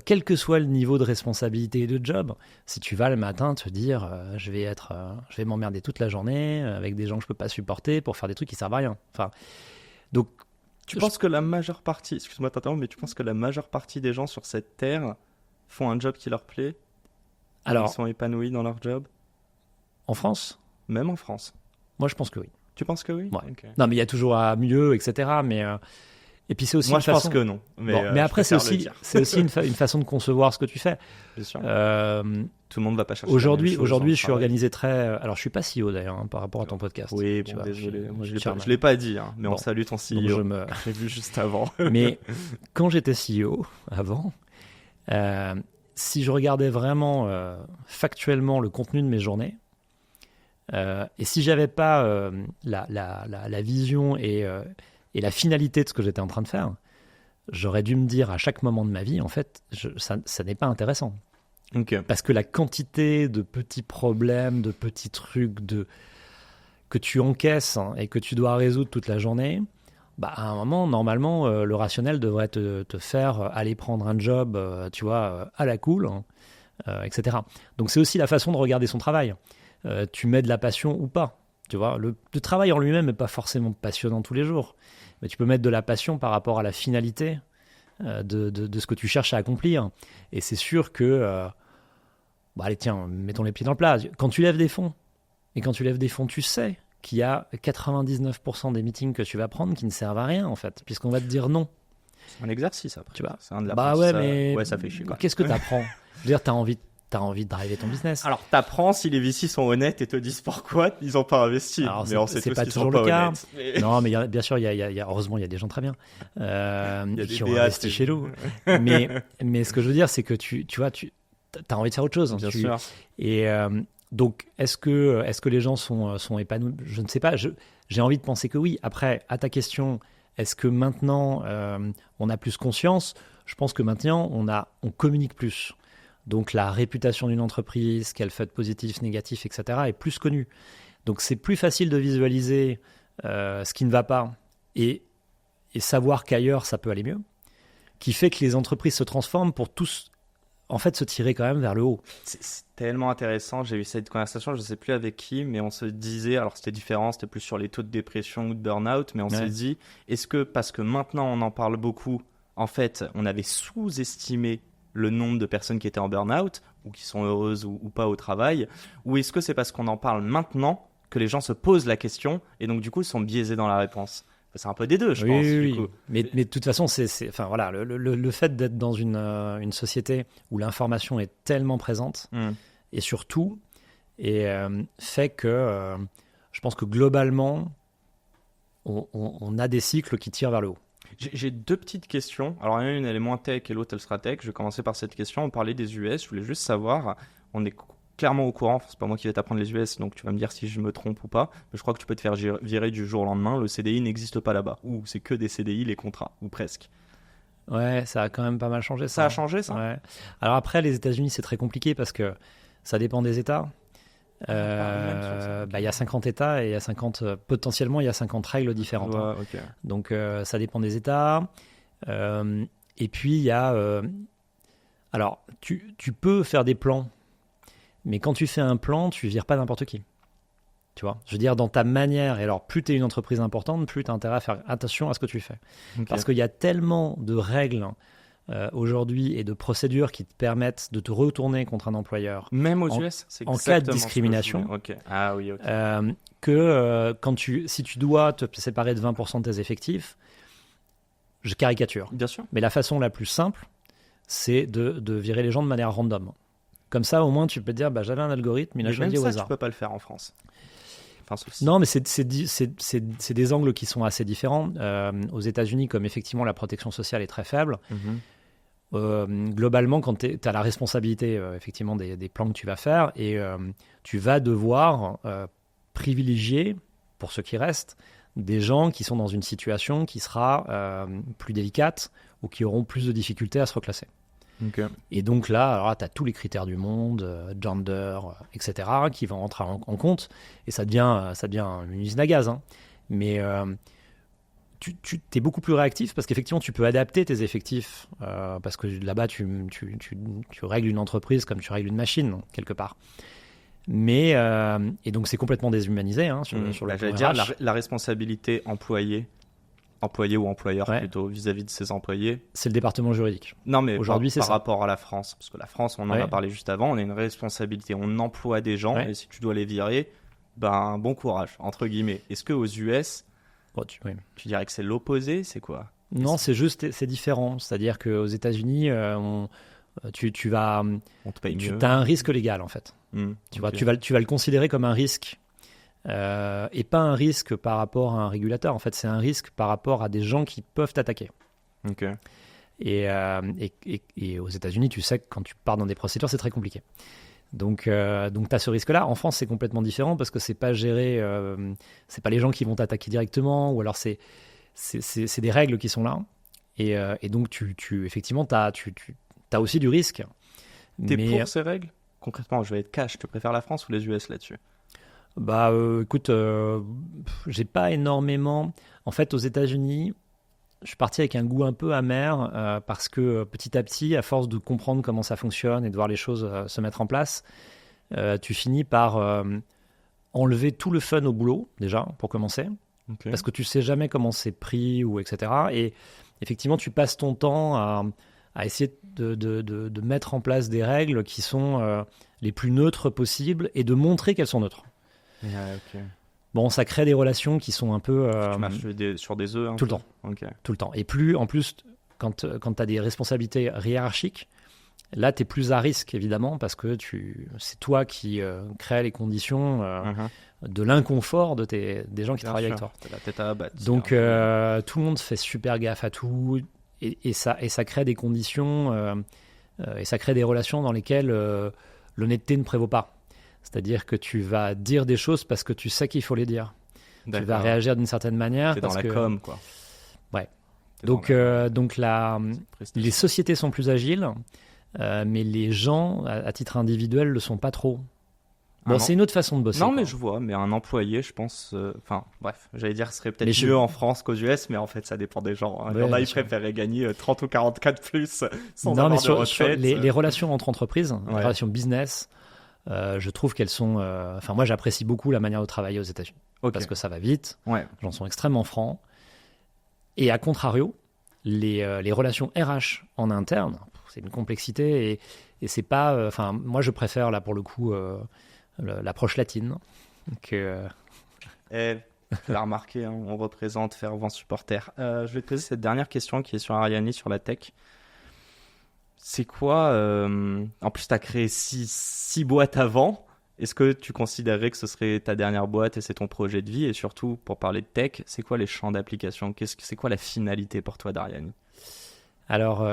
[SPEAKER 2] quel que soit le niveau de responsabilité et de job, si tu vas le matin te dire, je vais m'emmerder toute la journée avec des gens que je peux pas supporter pour faire des trucs qui servent à rien. Enfin, donc.
[SPEAKER 1] Tu penses que la majeure partie, excuse-moi de t'interrompre, mais tu penses que la majeure partie des gens sur cette terre font un job qui leur plaît?
[SPEAKER 2] Alors,
[SPEAKER 1] ils sont épanouis dans leur job?
[SPEAKER 2] En France?
[SPEAKER 1] Même en France?
[SPEAKER 2] Moi, je pense que oui.
[SPEAKER 1] Tu penses que oui?
[SPEAKER 2] Ouais.
[SPEAKER 1] Okay.
[SPEAKER 2] Non, mais il y a toujours à mieux, etc. Et puis c'est aussi.
[SPEAKER 1] Moi, je pense que non. Mais
[SPEAKER 2] après, c'est aussi une façon de concevoir ce que tu fais.
[SPEAKER 1] Bien sûr. Tout le monde ne va pas chercher.
[SPEAKER 2] Aujourd'hui, je suis organisé très. Alors, je suis pas CEO d'ailleurs par rapport à ton podcast.
[SPEAKER 1] Oui, bon, désolé. Moi, je l'ai pas dit, hein, mais on salue ton CEO. J'ai vu juste avant.
[SPEAKER 2] Mais quand j'étais CEO avant, si je regardais vraiment factuellement le contenu de mes journées, et si j'avais pas la vision et la finalité de ce que j'étais en train de faire, j'aurais dû me dire à chaque moment de ma vie, en fait, ça n'est pas intéressant.
[SPEAKER 1] Okay.
[SPEAKER 2] Parce que la quantité de petits problèmes, de petits trucs que tu encaisses et que tu dois résoudre toute la journée, à un moment, normalement, le rationnel devrait te faire aller prendre un job, tu vois, à la cool, etc. Donc c'est aussi la façon de regarder son travail. Tu mets de la passion ou pas. Tu vois, le travail en lui-même n'est pas forcément passionnant tous les jours, mais tu peux mettre de la passion par rapport à la finalité de ce que tu cherches à accomplir. Et c'est sûr que, allez tiens, mettons les pieds dans le plat. Quand tu lèves des fonds, tu sais qu'il y a 99% des meetings que tu vas prendre qui ne servent à rien, en fait, puisqu'on va te dire non.
[SPEAKER 1] C'est un exercice, après.
[SPEAKER 2] Tu vois,
[SPEAKER 1] c'est un de la
[SPEAKER 2] mais
[SPEAKER 1] ça fait chier, quoi.
[SPEAKER 2] Qu'est-ce que tu apprends? Je veux dire, tu as envie de driver ton business.
[SPEAKER 1] Alors, t'apprends si les VC sont honnêtes et te disent pourquoi ils n'ont pas investi.
[SPEAKER 2] Alors,
[SPEAKER 1] mais on sait
[SPEAKER 2] c'est
[SPEAKER 1] tous
[SPEAKER 2] pas
[SPEAKER 1] qu'ils
[SPEAKER 2] toujours
[SPEAKER 1] sont
[SPEAKER 2] le
[SPEAKER 1] pas
[SPEAKER 2] cas.
[SPEAKER 1] honnêtes. Mais...
[SPEAKER 2] Non, mais bien sûr, heureusement, il y a des gens très bien qui ont
[SPEAKER 1] DA,
[SPEAKER 2] investi chez nous. mais ce que je veux dire, c'est que tu as envie de faire autre chose.
[SPEAKER 1] Bien sûr.
[SPEAKER 2] Et donc, est-ce que les gens sont épanouis? Je ne sais pas. J'ai envie de penser que oui. Après, à ta question, est-ce que maintenant, on a plus conscience? Je pense que maintenant, on communique plus. Donc la réputation d'une entreprise, qu'elle fait de positif, négatif, etc. est plus connue. Donc c'est plus facile de visualiser ce qui ne va pas et savoir qu'ailleurs ça peut aller mieux, qui fait que les entreprises se transforment pour tous en fait se tirer quand même vers le haut.
[SPEAKER 1] C'est tellement intéressant, j'ai eu cette conversation, je ne sais plus avec qui, mais on se disait, alors c'était différent, c'était plus sur les taux de dépression ou de burn-out, mais on s'est dit, est-ce que parce que maintenant on en parle beaucoup, en fait on avait sous-estimé le nombre de personnes qui étaient en burn-out ou qui sont heureuses ou pas au travail, ou est-ce que c'est parce qu'on en parle maintenant que les gens se posent la question et donc du coup ils sont biaisés dans la réponse? C'est un peu des deux, je pense.
[SPEAKER 2] Oui.
[SPEAKER 1] Du coup.
[SPEAKER 2] Mais de toute façon, enfin voilà, le fait d'être dans une société où l'information est tellement présente et surtout fait que je pense que globalement on a des cycles qui tirent vers le haut.
[SPEAKER 1] J'ai deux petites questions. Alors, une, elle est moins tech et l'autre, elle sera tech. Je vais commencer par cette question. On parlait des US. Je voulais juste savoir, on est clairement au courant. C'est pas moi qui vais t'apprendre les US, donc tu vas me dire si je me trompe ou pas. Mais je crois que tu peux te faire virer du jour au lendemain. Le CDI n'existe pas là-bas. Ou c'est que des CDI, les contrats, ou presque.
[SPEAKER 2] Ouais, ça a quand même pas mal changé.
[SPEAKER 1] Ça a changé, ça?
[SPEAKER 2] Ouais. Alors après, les États-Unis, c'est très compliqué parce que ça dépend des États. Il y a 50 États et il y a 50, potentiellement il y a 50 règles différentes.
[SPEAKER 1] Okay.
[SPEAKER 2] Donc ça dépend des États. Et puis il y a... alors, tu peux faire des plans, mais quand tu fais un plan, tu vires pas n'importe qui. Tu vois, je veux dire, dans ta manière, et alors plus tu es une entreprise importante, plus tu as intérêt à faire attention à ce que tu fais. Okay. Parce qu'il y a tellement de règles aujourd'hui et de procédures qui te permettent de te retourner contre un employeur.
[SPEAKER 1] Même aux US, c'est
[SPEAKER 2] en cas de discrimination.
[SPEAKER 1] Okay. Ah oui, ok.
[SPEAKER 2] Que si tu dois te séparer de 20% de tes effectifs, je caricature.
[SPEAKER 1] Bien sûr.
[SPEAKER 2] Mais la façon la plus simple, c'est de virer les gens de manière random. Comme ça, au moins, tu peux te dire, j'avais un algorithme, il a choisi au hasard.
[SPEAKER 1] Tu peux pas le faire en France.
[SPEAKER 2] Non, mais c'est des angles qui sont assez différents. Aux États-Unis, comme effectivement la protection sociale est très faible, globalement, quand tu as la responsabilité effectivement des plans que tu vas faire, et tu vas devoir privilégier, pour ceux qui restent, des des gens qui sont dans une situation qui sera plus délicate ou qui auront plus de difficultés à se reclasser.
[SPEAKER 1] Ok.
[SPEAKER 2] Et donc là, tu as tous les critères du monde, gender, etc., qui vont rentrer en compte, et ça devient une usine à gaz. Hein. Mais tu es beaucoup plus réactif parce qu'effectivement, tu peux adapter tes effectifs, parce que là-bas, tu règles une entreprise comme tu règles une machine, quelque part. Mais, et donc, c'est complètement déshumanisé sur le plan
[SPEAKER 1] j'allais dire,
[SPEAKER 2] RH.
[SPEAKER 1] la responsabilité employé ou employeur plutôt vis-à-vis de ses employés.
[SPEAKER 2] C'est le département juridique.
[SPEAKER 1] Non, mais
[SPEAKER 2] aujourd'hui,
[SPEAKER 1] par rapport à la France, parce que la France, on en a parlé juste avant, on a une responsabilité, on emploie des gens, et si tu dois les virer, ben bon courage, entre guillemets. Est-ce qu'aux US, tu dirais que c'est l'opposé, c'est quoi?
[SPEAKER 2] Non, c'est différent. C'est-à-dire qu'aux États-Unis, tu vas,
[SPEAKER 1] on te paye mieux.
[SPEAKER 2] Tu as un risque légal en fait. Tu vas le considérer comme un risque. Et pas un risque par rapport à un régulateur. En fait, c'est un risque par rapport à des gens qui peuvent t'attaquer.
[SPEAKER 1] Ok.
[SPEAKER 2] Et aux États-Unis, tu sais que quand tu pars dans des procédures, c'est très compliqué. Donc tu as ce risque-là. En France, c'est complètement différent parce que c'est pas géré. C'est pas les gens qui vont t'attaquer directement, ou alors c'est des règles qui sont là. Et donc effectivement, t'as aussi du risque.
[SPEAKER 1] T'es pour ces règles? Concrètement, je vais être cash. Tu préfères la France ou les US là-dessus?
[SPEAKER 2] Bah écoute, j'ai pas énormément. En fait, aux États-Unis, je suis parti avec un goût un peu amer parce que petit à petit, à force de comprendre comment ça fonctionne et de voir les choses se mettre en place, tu finis par enlever tout le fun au boulot, déjà, pour commencer. Okay. Parce que tu sais jamais comment c'est pris, ou etc. Et effectivement, tu passes ton temps à essayer de mettre en place des règles qui sont les plus neutres possibles et de montrer qu'elles sont neutres.
[SPEAKER 1] Okay.
[SPEAKER 2] Bon, ça crée des relations qui sont un peu...
[SPEAKER 1] tu marches sur des œufs
[SPEAKER 2] tout le temps.
[SPEAKER 1] Okay.
[SPEAKER 2] Tout le temps. Et plus, en plus, quand tu as des responsabilités hiérarchiques, là, tu es plus à risque, évidemment, parce que c'est toi qui crée les conditions de l'inconfort des gens qui travaillent avec toi.
[SPEAKER 1] T'as la tête à abattre.
[SPEAKER 2] Donc, tout le monde fait super gaffe à tout, et ça crée des conditions, et ça crée des relations dans lesquelles l'honnêteté ne prévaut pas. C'est-à-dire que tu vas dire des choses parce que tu sais qu'il faut les dire. D'accord. Tu vas réagir d'une certaine manière.
[SPEAKER 1] C'est dans la com, quoi.
[SPEAKER 2] Ouais. Donc les sociétés sont plus agiles, mais les gens, à titre individuel, le sont pas trop. Bon, c'est une autre façon de bosser.
[SPEAKER 1] Non, mais je vois. Mais un employé, je pense... bref, j'allais dire, serait peut-être mieux en France qu'aux US, mais en fait, ça dépend des gens. Hein. Il y en a, ils préféraient gagner 30 ou 44 plus sans avoir de retraite.
[SPEAKER 2] Sur les relations entre entreprises, les relations business... je trouve qu'elles sont... moi, j'apprécie beaucoup la manière de travailler aux États-Unis. Okay. Parce que ça va vite. Ouais. Les gens sont extrêmement francs. Et à contrario, les relations RH en interne, c'est une complexité. Et c'est pas... moi, je préfère, là, pour le coup, l'approche latine.
[SPEAKER 1] Tu l'as remarqué, hein, on représente fervent supporter. Je vais te poser cette dernière question qui est sur Ariani, sur la tech. C'est quoi en plus, tu as créé 6 boîtes avant. Est-ce que tu considérerais que ce serait ta dernière boîte et c'est ton projet de vie? Et surtout, pour parler de tech, c'est quoi les champs d'application? C'est quoi la finalité pour toi d'Ariani?
[SPEAKER 2] Alors,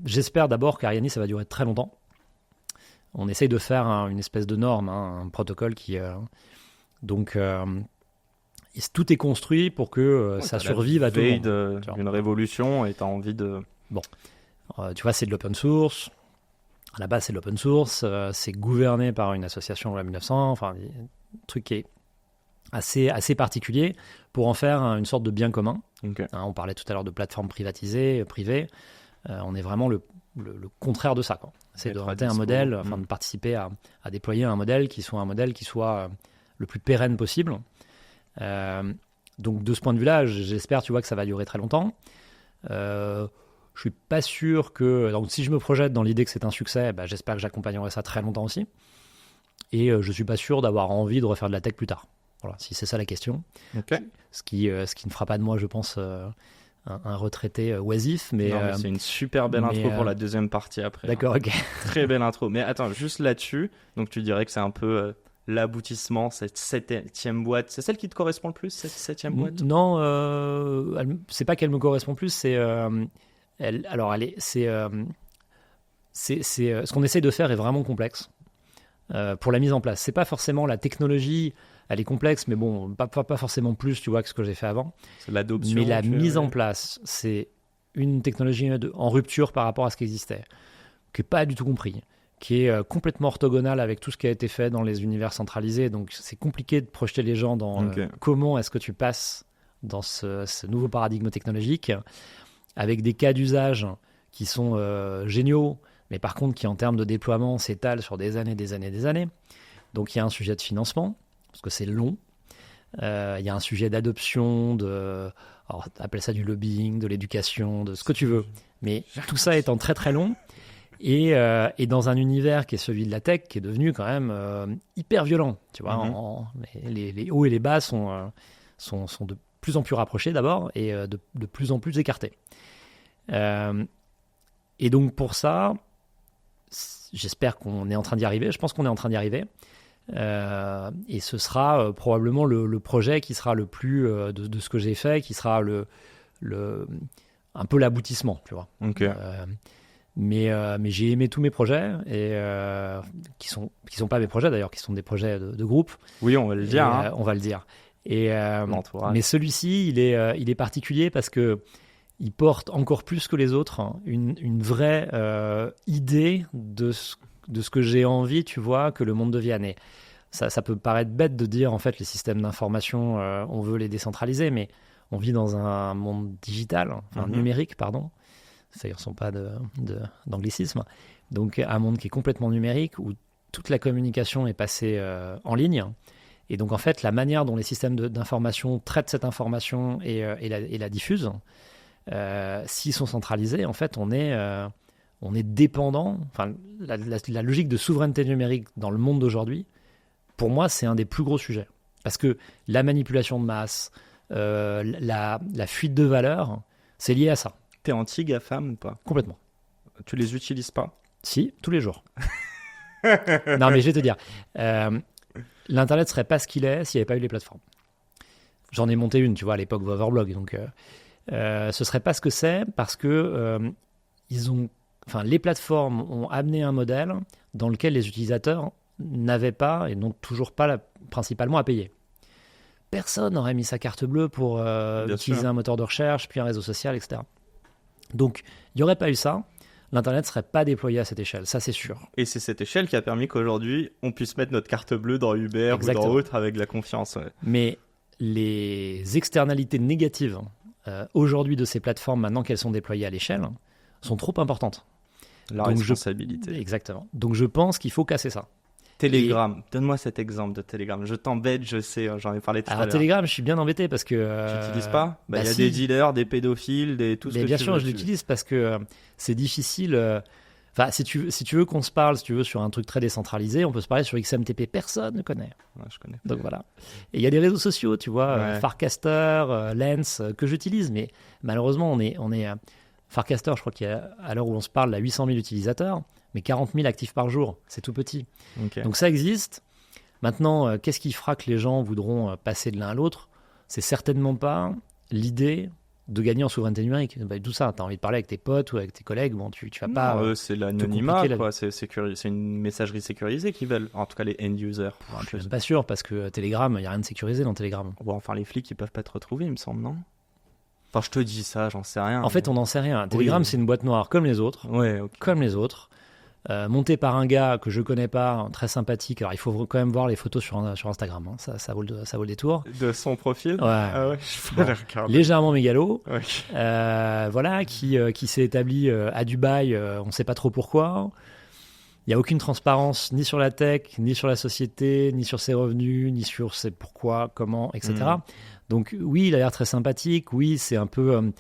[SPEAKER 2] j'espère d'abord qu'Ariani, ça va durer très longtemps. On essaye de faire une espèce de norme, un protocole qui... donc... tout est construit pour que ça survive à tout le monde.
[SPEAKER 1] Une révolution et tu as envie de...
[SPEAKER 2] Bon, tu vois, c'est de l'open source. À la base, c'est de l'open source. C'est gouverné par une association loi 1900. Enfin, un truc qui est assez particulier pour en faire une sorte de bien commun. Okay. On parlait tout à l'heure de plateformes privées. On est vraiment le contraire de ça, quoi. C'est de monter un modèle, de participer à déployer un modèle qui soit le plus pérenne possible. Donc, de ce point de vue-là, j'espère, tu vois, que ça va durer très longtemps. Je suis pas sûr que... Donc, si je me projette dans l'idée que c'est un succès, j'espère que j'accompagnerai ça très longtemps aussi. Et je suis pas sûr d'avoir envie de refaire de la tech plus tard. Voilà, si c'est ça la question.
[SPEAKER 1] Okay.
[SPEAKER 2] Ce qui ne fera pas de moi, je pense, un retraité oisif. Mais,
[SPEAKER 1] c'est une super belle intro pour la deuxième partie après.
[SPEAKER 2] D'accord, ok.
[SPEAKER 1] Très belle intro. Mais attends, juste là-dessus, donc tu dirais que c'est un peu... l'aboutissement, cette 7e boîte, c'est celle qui te correspond le plus, cette 7e boîte?
[SPEAKER 2] Non, c'est pas qu'elle me correspond plus, c'est ce qu'on essaye de faire est vraiment complexe pour la mise en place. C'est pas forcément la technologie elle est complexe, mais bon, pas forcément plus, tu vois, que ce que j'ai fait avant.
[SPEAKER 1] C'est l'adoption.
[SPEAKER 2] Mais la mise en place, c'est une technologie en rupture par rapport à ce qui existait, qui n'est pas du tout compris, qui est complètement orthogonale avec tout ce qui a été fait dans les univers centralisés. Donc, c'est compliqué de projeter les gens dans comment est-ce que tu passes dans ce nouveau paradigme technologique, avec des cas d'usage qui sont géniaux, mais par contre qui, en termes de déploiement, s'étalent sur des années, des années, des années. Donc, il y a un sujet de financement, parce que c'est long. Il y a un sujet d'adoption, alors, appelle ça du lobbying, de l'éducation, de ce que tu veux. Mais tout ça étant très très long, et dans un univers qui est celui de la tech, qui est devenu quand même hyper violent. Tu vois, les hauts et les bas sont de plus en plus rapprochés d'abord, et de plus en plus écartés. Et donc pour ça, j'espère qu'on est en train d'y arriver. Je pense qu'on est en train d'y arriver. Et ce sera probablement le projet qui sera le plus de ce que j'ai fait, qui sera un peu l'aboutissement, tu vois.
[SPEAKER 1] Okay.
[SPEAKER 2] Mais j'ai aimé tous mes projets, et qui sont pas mes projets d'ailleurs, qui sont des projets de groupe.
[SPEAKER 1] Oui, on va le dire.
[SPEAKER 2] On va le dire. Mais celui-ci, il est particulier parce que il porte encore plus que les autres une vraie idée de ce que j'ai envie, tu vois, que le monde devienne. Et ça peut paraître bête de dire, en fait, les systèmes d'information, on veut les décentraliser, mais on vit dans un monde digital, numérique, pardon. Ça ne ressemble pas d'anglicisme. Donc, un monde qui est complètement numérique, où toute la communication est passée en ligne. Et donc, en fait, la manière dont les systèmes d'information traitent cette information et la diffusent, s'ils sont centralisés, en fait, on est dépendant. Enfin, la logique de souveraineté numérique dans le monde d'aujourd'hui, pour moi, c'est un des plus gros sujets. Parce que la manipulation de masse, la fuite de valeurs, c'est lié à ça.
[SPEAKER 1] T'es anti-GAFAM ou pas?
[SPEAKER 2] Complètement.
[SPEAKER 1] Tu les utilises pas?
[SPEAKER 2] Si, tous les jours. Non, mais je vais te dire, l'Internet serait pas ce qu'il est s'il n'y avait pas eu les plateformes. J'en ai monté une, tu vois, à l'époque de Overblog. Donc, ce serait pas ce que c'est parce que les plateformes ont amené un modèle dans lequel les utilisateurs n'avaient pas et n'ont toujours pas principalement à payer. Personne n'aurait mis sa carte bleue pour utiliser un moteur de recherche, puis un réseau social, etc. Donc, il n'y aurait pas eu ça. L'Internet ne serait pas déployé à cette échelle, ça c'est sûr.
[SPEAKER 1] Et c'est cette échelle qui a permis qu'aujourd'hui, on puisse mettre notre carte bleue dans Uber Exactement. Ou dans autre avec de la confiance. Ouais.
[SPEAKER 2] Mais les externalités négatives aujourd'hui de ces plateformes, maintenant qu'elles sont déployées à l'échelle, sont trop importantes.
[SPEAKER 1] La responsabilité.
[SPEAKER 2] Exactement. Donc je pense qu'il faut casser ça.
[SPEAKER 1] Telegram, donne-moi cet exemple de Telegram. Je t'embête, je sais, j'en ai parlé tout à l'heure.
[SPEAKER 2] Telegram, je suis bien embêté parce que...
[SPEAKER 1] Tu n'utilises pas? Il y a des dealers, des pédophiles, tout ce que tu veux.
[SPEAKER 2] Bien sûr, je l'utilise parce que c'est difficile... Enfin, si tu veux qu'on se parle, si tu veux, sur un truc très décentralisé, on peut se parler sur XMTP. Personne ne connaît.
[SPEAKER 1] Ouais, je connais.
[SPEAKER 2] Donc voilà. Et il y a des réseaux sociaux, tu vois, Farcaster, Lens, que j'utilise, mais malheureusement, on est Farcaster, je crois qu'il y a, à l'heure où on se parle, là, 800 000 utilisateurs, mais 40 000 actifs par jour. C'est tout petit.
[SPEAKER 1] Okay.
[SPEAKER 2] Donc ça existe. Maintenant, qu'est-ce qui fera que les gens voudront passer de l'un à l'autre? C'est certainement pas l'idée de gagner en souveraineté numérique. Tout ça, tu as envie de parler avec tes potes ou avec tes collègues, bon, tu vas pas...
[SPEAKER 1] c'est l'anonymat, quoi. C'est une messagerie sécurisée qu'ils veulent. En tout cas, les end-users.
[SPEAKER 2] Je suis même pas sûr, parce que Telegram, il n'y a rien de sécurisé dans Telegram.
[SPEAKER 1] Bon, enfin, les flics, ils peuvent pas te retrouver, il me semble, non? Enfin, je te dis ça, j'en sais rien.
[SPEAKER 2] En fait, on n'en sait rien. Telegram, c'est une boîte noire comme les autres.
[SPEAKER 1] Ouais, okay.
[SPEAKER 2] Comme les autres. Monté par un gars que je connais pas, très sympathique. Alors, il faut quand même voir les photos sur Instagram. Hein. Ça vaut le détour.
[SPEAKER 1] De son profil?
[SPEAKER 2] Ouais.
[SPEAKER 1] Ah ouais,
[SPEAKER 2] bon, légèrement mégalo.
[SPEAKER 1] Ouais.
[SPEAKER 2] Voilà, qui s'est établi à Dubaï, on ne sait pas trop pourquoi. Il n'y a aucune transparence ni sur la tech, ni sur la société, ni sur ses revenus, ni sur ses pourquoi, comment, etc. Donc oui, il a l'air très sympathique. Oui, c'est un peu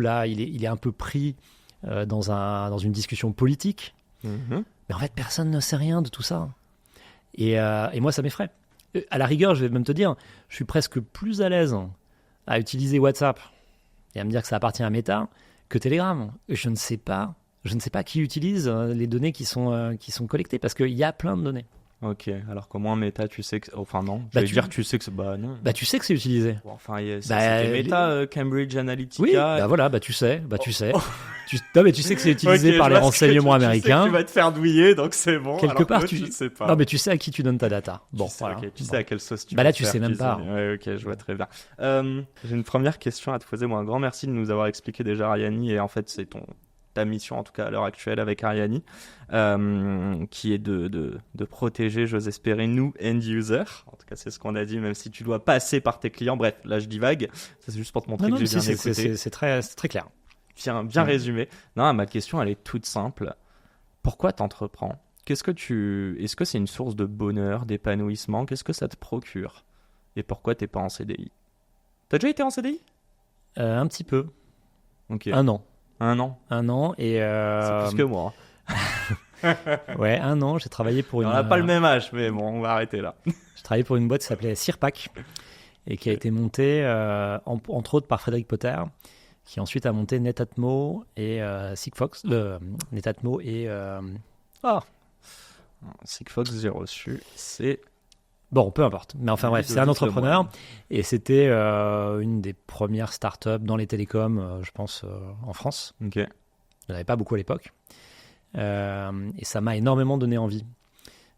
[SPEAKER 2] là, il est un peu pris dans une discussion politique. Mais en fait, personne ne sait rien de tout ça. Et moi, ça m'effraie. À la rigueur, je vais même te dire, je suis presque plus à l'aise à utiliser WhatsApp et à me dire que ça appartient à Meta que Telegram. Je ne sais pas qui utilise les données qui sont collectées, parce qu'il y a plein de données.
[SPEAKER 1] Ok, alors qu'au moins Meta, tu sais que. Enfin, non.
[SPEAKER 2] Bah,
[SPEAKER 1] J'allais dire, tu sais que c'est. Bah, non.
[SPEAKER 2] Bah, tu sais que c'est utilisé.
[SPEAKER 1] Bon, enfin,
[SPEAKER 2] Bah,
[SPEAKER 1] c'était Meta, Cambridge Analytica.
[SPEAKER 2] Oui, bah voilà, bah tu sais. Non, mais tu sais que c'est utilisé
[SPEAKER 1] Ok,
[SPEAKER 2] par
[SPEAKER 1] je
[SPEAKER 2] les
[SPEAKER 1] vois ce que
[SPEAKER 2] renseignements
[SPEAKER 1] tu sais que
[SPEAKER 2] américains.
[SPEAKER 1] tu vas te faire douiller, donc c'est bon.
[SPEAKER 2] Quelque
[SPEAKER 1] alors que
[SPEAKER 2] part,
[SPEAKER 1] l'autre,
[SPEAKER 2] tu.
[SPEAKER 1] je sais pas.
[SPEAKER 2] Non, mais tu sais à qui tu donnes ta data. Bon,
[SPEAKER 1] tu sais,
[SPEAKER 2] voilà.
[SPEAKER 1] ok, tu
[SPEAKER 2] Bon.
[SPEAKER 1] sais à quelle sauce tu
[SPEAKER 2] Bah
[SPEAKER 1] vas
[SPEAKER 2] là,
[SPEAKER 1] te
[SPEAKER 2] tu
[SPEAKER 1] faire
[SPEAKER 2] sais même
[SPEAKER 1] cuisiner.
[SPEAKER 2] pas.
[SPEAKER 1] Ouais, ok, je vois très bien. J'ai une première question à te poser. Moi, un grand merci de nous avoir expliqué déjà Ariani, et en fait, c'est ta mission, en tout cas à l'heure actuelle avec Ariani, qui est de protéger, j'ose espérer, nous, end-users. En tout cas, c'est ce qu'on a dit, même si tu dois passer par tes clients. Bref, là, je divague. Ça, c'est juste pour te montrer
[SPEAKER 2] Non,
[SPEAKER 1] que j'ai bien écouté.
[SPEAKER 2] c'est très clair.
[SPEAKER 1] Bien résumé. Non, ma question, elle est toute simple. Pourquoi t'entreprends? Est-ce que c'est une source de bonheur, d'épanouissement? Qu'est-ce que ça te procure? Et pourquoi t'es pas en CDI? T'as déjà été en CDI?
[SPEAKER 2] Un petit peu.
[SPEAKER 1] Ok.
[SPEAKER 2] 1 an.
[SPEAKER 1] 1 an.
[SPEAKER 2] 1 an et.
[SPEAKER 1] C'est plus que moi.
[SPEAKER 2] Ouais, 1 an, j'ai travaillé pour une.
[SPEAKER 1] On n'a pas le même âge, mais bon, on va arrêter là.
[SPEAKER 2] J'ai travaillé pour une boîte qui s'appelait Sirpac et qui a été montée, entre autres, par Frédéric Potter, qui ensuite a monté Netatmo et Sigfox. Netatmo et.
[SPEAKER 1] Sigfox, j'ai reçu. C'est.
[SPEAKER 2] Bon, peu importe. Mais enfin bref, c'est un entrepreneur. Et c'était une des premières startups dans les télécoms, je pense, en France.
[SPEAKER 1] Ok.
[SPEAKER 2] Il n'y en avait pas beaucoup à l'époque. Et ça m'a énormément donné envie.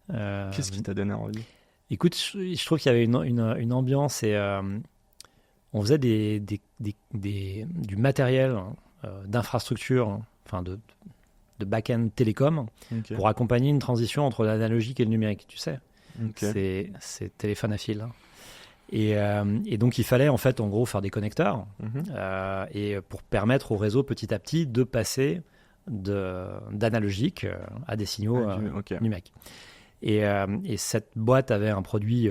[SPEAKER 1] Qu'est-ce qui t'a donné envie?
[SPEAKER 2] Écoute, je trouve qu'il y avait une ambiance et on faisait du matériel d'infrastructure, enfin de back-end télécom pour accompagner une transition entre l'analogique et le numérique, tu sais. C'est téléphone à fil. Hein. Et donc, il fallait en fait, en gros, faire des connecteurs et pour permettre au réseau petit à petit de passer d'analogique à des signaux numériques. Et cette boîte avait un produit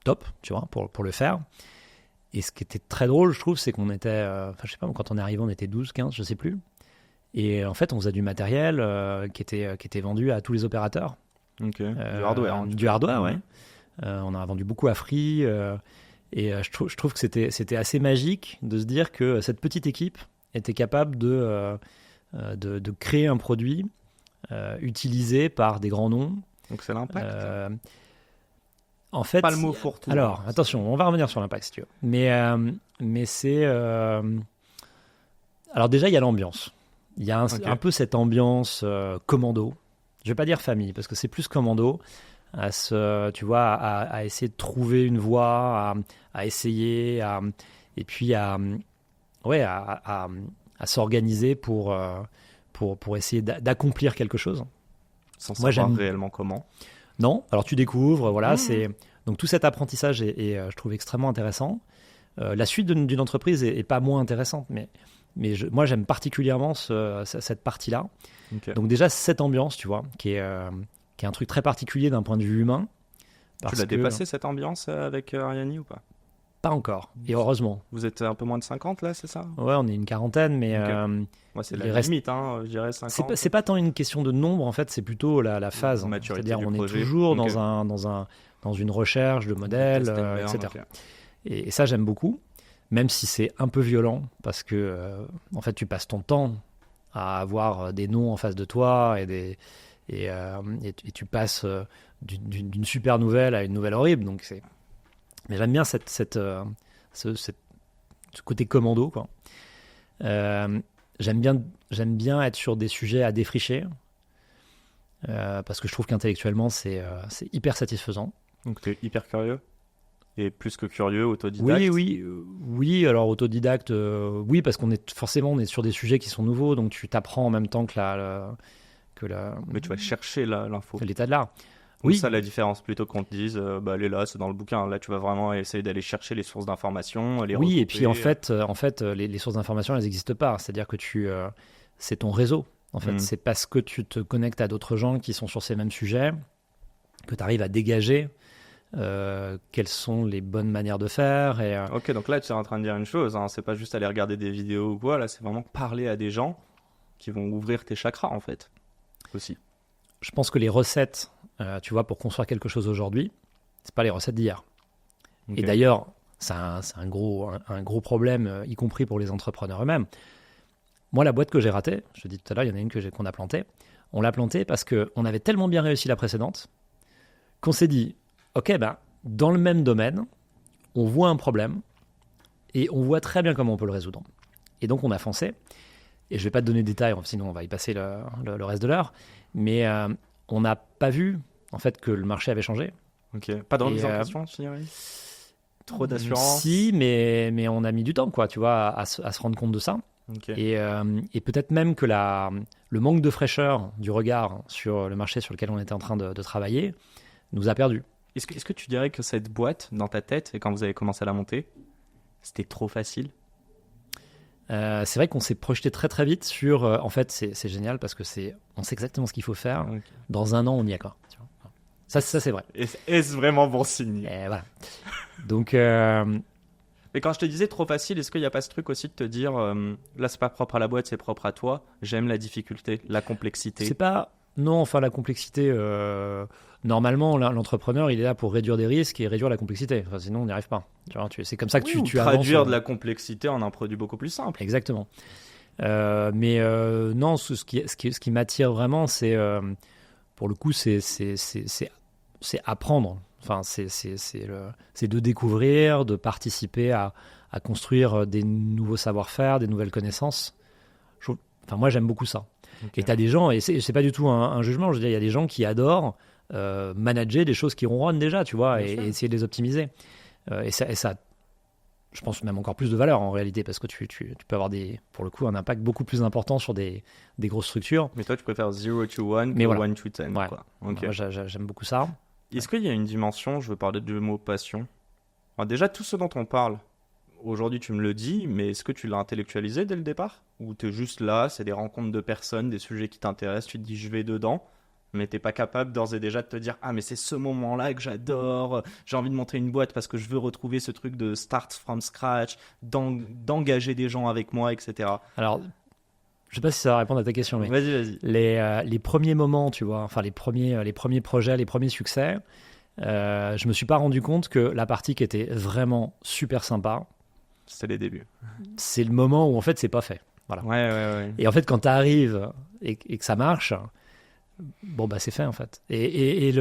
[SPEAKER 2] top, tu vois, pour le faire. Et ce qui était très drôle, je trouve, c'est qu'on était, je sais pas, quand on est arrivé, on était 12, 15, je sais plus. Et en fait, on faisait du matériel qui était vendu à tous les opérateurs.
[SPEAKER 1] Du hardware. Hein,
[SPEAKER 2] du hardware, ouais. On a vendu beaucoup à Free. Et je trouve que c'était assez magique de se dire que cette petite équipe était capable de créer un produit utilisé par des grands noms.
[SPEAKER 1] Donc c'est l'impact.
[SPEAKER 2] En fait,
[SPEAKER 1] pas le mot fourre-tout.
[SPEAKER 2] Alors, attention, on va revenir sur l'impact si tu veux. Mais c'est... Alors déjà, il y a l'ambiance. Il y a un peu cette ambiance commando. Je vais pas dire famille, parce que c'est plus commando. Tu vois, à essayer de trouver une voie, à essayer, et puis à s'organiser pour essayer d'accomplir quelque chose.
[SPEAKER 1] Sans savoir réellement comment.
[SPEAKER 2] Non, alors tu découvres, voilà, c'est donc tout cet apprentissage est je trouve extrêmement intéressant. La suite d'une entreprise est pas moins intéressante, mais moi j'aime particulièrement cette partie-là. Donc déjà cette ambiance, tu vois, qui est un truc très particulier d'un point de vue humain.
[SPEAKER 1] Tu l'as dépassé cette ambiance avec Ariani ou pas?
[SPEAKER 2] Pas encore, et heureusement.
[SPEAKER 1] Vous êtes un peu moins de 50 là, c'est ça?
[SPEAKER 2] Ouais, on est une quarantaine, mais
[SPEAKER 1] moi c'est la limite, hein, je dirais 50.
[SPEAKER 2] C'est pas tant une question de nombre, en fait, c'est plutôt la phase. C'est-à-dire on est toujours dans une recherche de modèles, etc. Et ça j'aime beaucoup, même si c'est un peu violent, parce que en fait tu passes ton temps à avoir des noms en face de toi et tu passes d'une super nouvelle à une nouvelle horrible. Donc mais j'aime bien ce côté commando, quoi. J'aime bien être sur des sujets à défricher parce que je trouve qu'intellectuellement c'est hyper satisfaisant.
[SPEAKER 1] Donc tu es hyper curieux? Et plus que curieux, autodidacte?
[SPEAKER 2] Oui, alors autodidacte, oui, parce qu'on est sur des sujets qui sont nouveaux, donc tu t'apprends en même temps que
[SPEAKER 1] Mais tu vas chercher l'info.
[SPEAKER 2] L'état de l'art.
[SPEAKER 1] Oui. Ça, la différence, plutôt qu'on te dise, elle est là, c'est dans le bouquin. Là, tu vas vraiment essayer d'aller chercher les sources d'informations, les regrouper.
[SPEAKER 2] Et puis en fait, les sources d'informations, elles n'existent pas. C'est-à-dire que c'est ton réseau. En fait, c'est parce que tu te connectes à d'autres gens qui sont sur ces mêmes sujets que tu arrives à dégager quelles sont les bonnes manières de faire.
[SPEAKER 1] Ok, donc là, tu es en train de dire une chose. Hein, c'est pas juste aller regarder des vidéos ou quoi. Là, c'est vraiment parler à des gens qui vont ouvrir tes chakras, en fait. Aussi.
[SPEAKER 2] Je pense que les recettes, tu vois, pour construire quelque chose aujourd'hui, c'est pas les recettes d'hier. Okay. Et d'ailleurs, c'est un gros problème, y compris pour les entrepreneurs eux-mêmes. Moi, la boîte que j'ai ratée, je te dis tout à l'heure, il y en a une qu'on a plantée. On l'a plantée parce qu'on avait tellement bien réussi la précédente qu'on s'est dit, ok, ben, dans le même domaine, on voit un problème et on voit très bien comment on peut le résoudre. Et donc, on a foncé. Et je ne vais pas te donner de détails, sinon on va y passer le reste de l'heure. Mais on n'a pas vu, en fait, que le marché avait changé.
[SPEAKER 1] Ok. Pas de remise en question, Thierry? Trop d'assurance?
[SPEAKER 2] Si, mais on a mis du temps, quoi, tu vois, à se rendre compte de ça.
[SPEAKER 1] Okay.
[SPEAKER 2] Et peut-être même que le manque de fraîcheur du regard sur le marché sur lequel on était en train de travailler nous a perdus.
[SPEAKER 1] Est-ce que tu dirais que cette boîte, dans ta tête, et quand vous avez commencé à la monter, c'était trop facile?
[SPEAKER 2] C'est vrai qu'on s'est projeté très très vite sur... en fait, c'est génial parce que on sait exactement ce qu'il faut faire. Okay. Dans un an, on y est, quoi. Tu vois. Ça, c'est vrai.
[SPEAKER 1] Est-ce vraiment bon signe?
[SPEAKER 2] Et voilà. Donc...
[SPEAKER 1] Mais quand je te disais trop facile, est-ce qu'il n'y a pas ce truc aussi de te dire là, c'est pas propre à la boîte, c'est propre à toi, j'aime la difficulté, la complexité?
[SPEAKER 2] C'est pas... Non, enfin, la complexité... Normalement, l'entrepreneur, il est là pour réduire des risques et réduire la complexité. Enfin, sinon, on n'y arrive pas. C'est comme ça que tu avances.
[SPEAKER 1] Traduire de la complexité en un produit beaucoup plus simple.
[SPEAKER 2] Exactement. Mais non, ce qui m'attire vraiment, c'est pour le coup, c'est apprendre. Enfin, c'est de découvrir, de participer à construire des nouveaux savoir-faire, des nouvelles connaissances. Enfin, moi, j'aime beaucoup ça. Okay. Et tu as des gens, et c'est pas du tout un jugement, je veux dire, il y a des gens qui adorent manager des choses qui ronronnent déjà, tu vois, et essayer de les optimiser. Et ça, je pense même encore plus de valeur en réalité, parce que tu peux avoir pour le coup un impact beaucoup plus important sur des grosses structures.
[SPEAKER 1] Mais toi, tu préfères 0 to 1 que voilà. 1 to 10.
[SPEAKER 2] Ouais.
[SPEAKER 1] Quoi.
[SPEAKER 2] Okay. Moi, j'aime beaucoup ça.
[SPEAKER 1] Est-ce qu'il y a une dimension, je veux parler du mot passion. Alors déjà, tout ce dont on parle, aujourd'hui tu me le dis, mais est-ce que tu l'as intellectualisé dès le départ? Ou tu es juste là, c'est des rencontres de personnes, des sujets qui t'intéressent, tu te dis je vais dedans, mais t'es pas capable d'ores et déjà de te dire ah mais c'est ce moment-là que j'adore, j'ai envie de monter une boîte parce que je veux retrouver ce truc de start from scratch, d'engager des gens avec moi, etc.
[SPEAKER 2] Alors, je sais pas si ça va répondre à ta question, mais
[SPEAKER 1] vas-y.
[SPEAKER 2] Les premiers moments, tu vois, enfin les premiers projets, les premiers succès, je me suis pas rendu compte que la partie qui était vraiment super sympa,
[SPEAKER 1] c'est les débuts.
[SPEAKER 2] C'est le moment où en fait c'est pas fait. Voilà.
[SPEAKER 1] Ouais.
[SPEAKER 2] Et en fait, quand tu arrives et que ça marche, bon bah c'est fait en fait. Et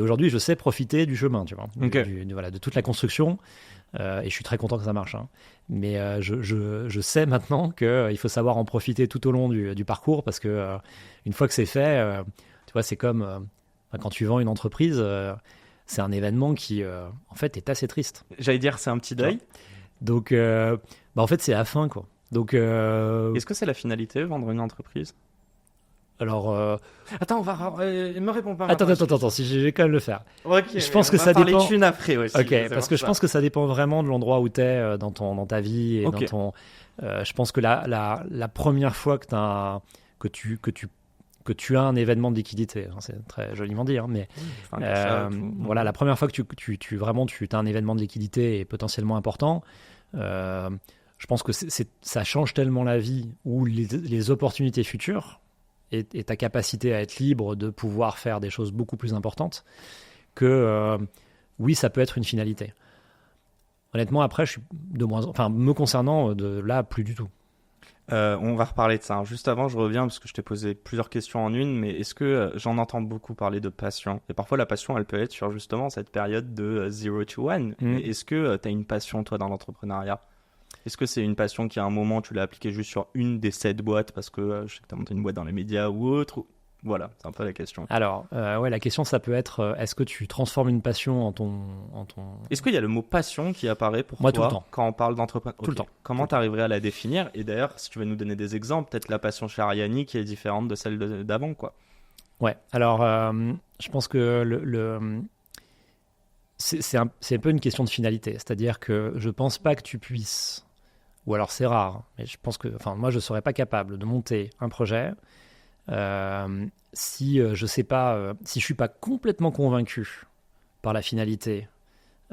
[SPEAKER 2] aujourd'hui, je sais profiter du chemin, tu vois, de toute la construction. Et je suis très content que ça marche. Hein. Mais je sais maintenant qu'il faut savoir en profiter tout au long du parcours parce que une fois que c'est fait, tu vois, c'est comme quand tu vends une entreprise. C'est un événement qui, en fait, est assez triste.
[SPEAKER 1] J'allais dire, c'est un petit deuil.
[SPEAKER 2] Donc, en fait, c'est la fin, quoi. Donc,
[SPEAKER 1] est-ce que c'est la finalité, vendre une entreprise?
[SPEAKER 2] Alors,
[SPEAKER 1] attends, me réponds pas.
[SPEAKER 2] Attends, si je vais quand même le faire.
[SPEAKER 1] Ok.
[SPEAKER 2] Je pense que ça dépend.
[SPEAKER 1] Thunes après aussi.
[SPEAKER 2] Ok, parce que je pense que ça dépend vraiment de l'endroit où tu es dans ta vie et dans ton. Je pense que la première fois que tu as un événement de liquidité, c'est très joliment dit, hein, mais voilà, la première fois que tu as un événement de liquidité et potentiellement important, je pense que ça change tellement la vie ou les opportunités futures et ta capacité à être libre de pouvoir faire des choses beaucoup plus importantes que oui, ça peut être une finalité. Honnêtement, après, je suis me concernant, de là, plus du tout.
[SPEAKER 1] On va reparler de ça. Juste avant, je reviens parce que je t'ai posé plusieurs questions en une, mais est-ce que j'en entends beaucoup parler de passion? Et parfois, la passion, elle peut être sur justement cette période de 0 to 1. Est-ce que tu as une passion, toi, dans l'entrepreneuriat? Est-ce que c'est une passion qui, à un moment, tu l'as appliquée juste sur une des 7 boîtes parce que je sais que tu as monté une boîte dans les médias ou autre? Voilà, c'est un peu la question.
[SPEAKER 2] Alors, la question, ça peut être, est-ce que tu transformes une passion en ton...
[SPEAKER 1] Est-ce qu'il y a le mot passion qui apparaît pour
[SPEAKER 2] moi,
[SPEAKER 1] toi
[SPEAKER 2] tout le temps.
[SPEAKER 1] Quand on parle d'entrepreneuriat?
[SPEAKER 2] Tout le temps.
[SPEAKER 1] Comment tu arriverais à la définir? Et d'ailleurs, si tu veux nous donner des exemples, peut-être la passion chez Ariani qui est différente de celle d'avant, quoi.
[SPEAKER 2] Ouais, alors, je pense que c'est un peu une question de finalité. C'est-à-dire que je pense pas que tu puisses, ou alors c'est rare, mais je pense que, moi, je serais pas capable de monter un projet si je sais pas, si je suis pas complètement convaincu par la finalité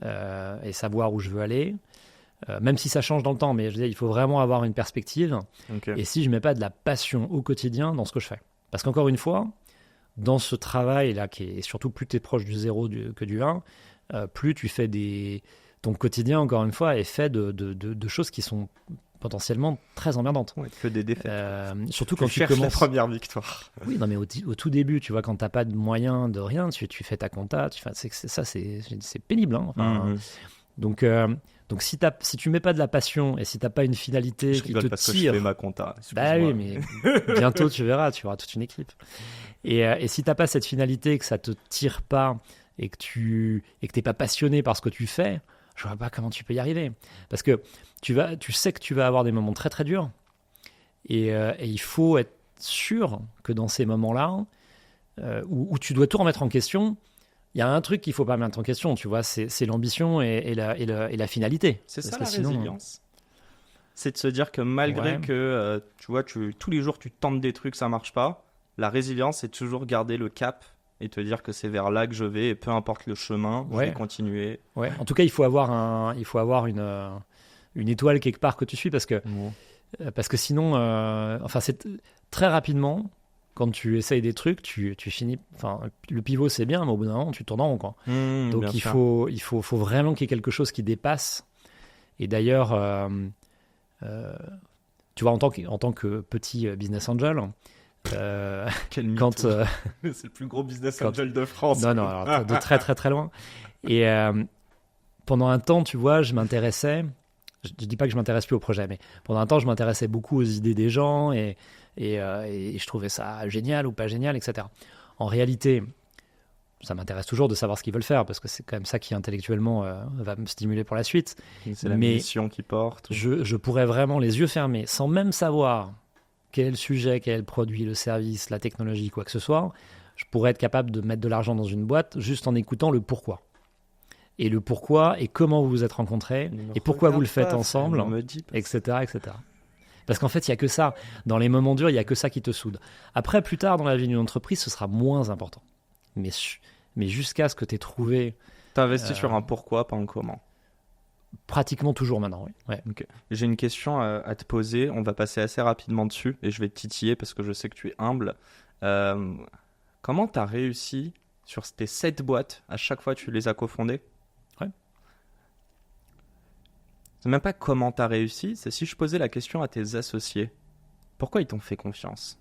[SPEAKER 2] et savoir où je veux aller, même si ça change dans le temps, mais je veux dire, il faut vraiment avoir une perspective.
[SPEAKER 1] Okay.
[SPEAKER 2] Et si je mets pas de la passion au quotidien dans ce que je fais, parce qu'encore une fois, dans ce travail là, qui est surtout plus tu es proche du 0 que du 1, plus tu fais ton quotidien, encore une fois, est fait de choses qui sont potentiellement très emmerdante.
[SPEAKER 1] Ouais, que des défaites.
[SPEAKER 2] Surtout quand tu
[SPEAKER 1] cherches
[SPEAKER 2] commences.
[SPEAKER 1] la première victoire.
[SPEAKER 2] Oui, non, mais au tout début, tu vois, quand t'as pas de moyens de rien, tu fais ta compta, c'est pénible. Hein. Enfin, donc si tu mets pas de la passion et si t'as pas une finalité
[SPEAKER 1] Je
[SPEAKER 2] qui
[SPEAKER 1] rigole
[SPEAKER 2] te
[SPEAKER 1] parce
[SPEAKER 2] tire,
[SPEAKER 1] que je fais ma compta.
[SPEAKER 2] bah
[SPEAKER 1] Excuse-moi.
[SPEAKER 2] oui, mais bientôt tu verras, tu auras toute une équipe. Et si t'as pas cette finalité, que ça te tire pas et que t'es pas passionné par ce que tu fais, je vois pas comment tu peux y arriver. Parce que tu sais que tu vas avoir des moments très très durs et il faut être sûr que dans ces moments-là où tu dois tout remettre en question, il y a un truc qu'il faut pas mettre en question, tu vois, c'est l'ambition et la finalité.
[SPEAKER 1] C'est
[SPEAKER 2] Parce
[SPEAKER 1] ça
[SPEAKER 2] que
[SPEAKER 1] la
[SPEAKER 2] sinon,
[SPEAKER 1] résilience. C'est de se dire que malgré
[SPEAKER 2] Ouais.
[SPEAKER 1] que tu vois, tous les jours tu tentes des trucs, ça marche pas. La résilience, c'est toujours garder le cap et te dire que c'est vers là que je vais et peu importe le chemin, je
[SPEAKER 2] Ouais.
[SPEAKER 1] vais continuer.
[SPEAKER 2] Ouais. En tout cas, il faut avoir une étoile quelque part que tu suis parce que sinon, enfin, c'est très rapidement. Quand tu essayes des trucs, tu finis. Enfin, le pivot c'est bien, mais au bout d'un moment, tu tournes en rond, quoi. Donc
[SPEAKER 1] Bien sûr.
[SPEAKER 2] faut vraiment qu'il y ait quelque chose qui dépasse. Et d'ailleurs, tu vois, en tant que petit business angel,
[SPEAKER 1] Quel mytho.
[SPEAKER 2] quand
[SPEAKER 1] c'est le plus gros business
[SPEAKER 2] quand-
[SPEAKER 1] angel de France.
[SPEAKER 2] non, alors, de très très très loin. Et pendant un temps, tu vois, je m'intéressais. Je dis pas que je m'intéresse plus au projet, mais pendant un temps, je m'intéressais beaucoup aux idées des gens et je trouvais ça génial ou pas génial, etc. En réalité, ça m'intéresse toujours de savoir ce qu'ils veulent faire parce que c'est quand même ça qui intellectuellement va me stimuler pour la suite.
[SPEAKER 1] C'est la
[SPEAKER 2] Mais
[SPEAKER 1] mission qui porte.
[SPEAKER 2] je pourrais vraiment les yeux fermés, sans même savoir quel est le sujet, quel est le produit, le service, la technologie, quoi que ce soit, je pourrais être capable de mettre de l'argent dans une boîte juste en écoutant le pourquoi. Et le pourquoi et comment vous vous êtes rencontrés et pourquoi vous le faites ensemble, etc., etc. Parce qu'en fait, il n'y a que ça. Dans les moments durs, il n'y a que ça qui te soude. Après, plus tard dans la vie d'une entreprise, ce sera moins important. Mais jusqu'à ce que tu aies trouvé
[SPEAKER 1] T'as investi sur un pourquoi, pas un comment.
[SPEAKER 2] pratiquement toujours maintenant. Oui. Ouais.
[SPEAKER 1] Ok. J'ai une question à te poser. On va passer assez rapidement dessus et je vais te titiller parce que je sais que tu es humble. Comment t'as réussi sur tes 7 boîtes? À chaque fois, tu les as cofondées?
[SPEAKER 2] Ouais.
[SPEAKER 1] C'est même pas comment t'as réussi, c'est si je posais la question à tes associés. Pourquoi ils t'ont fait confiance?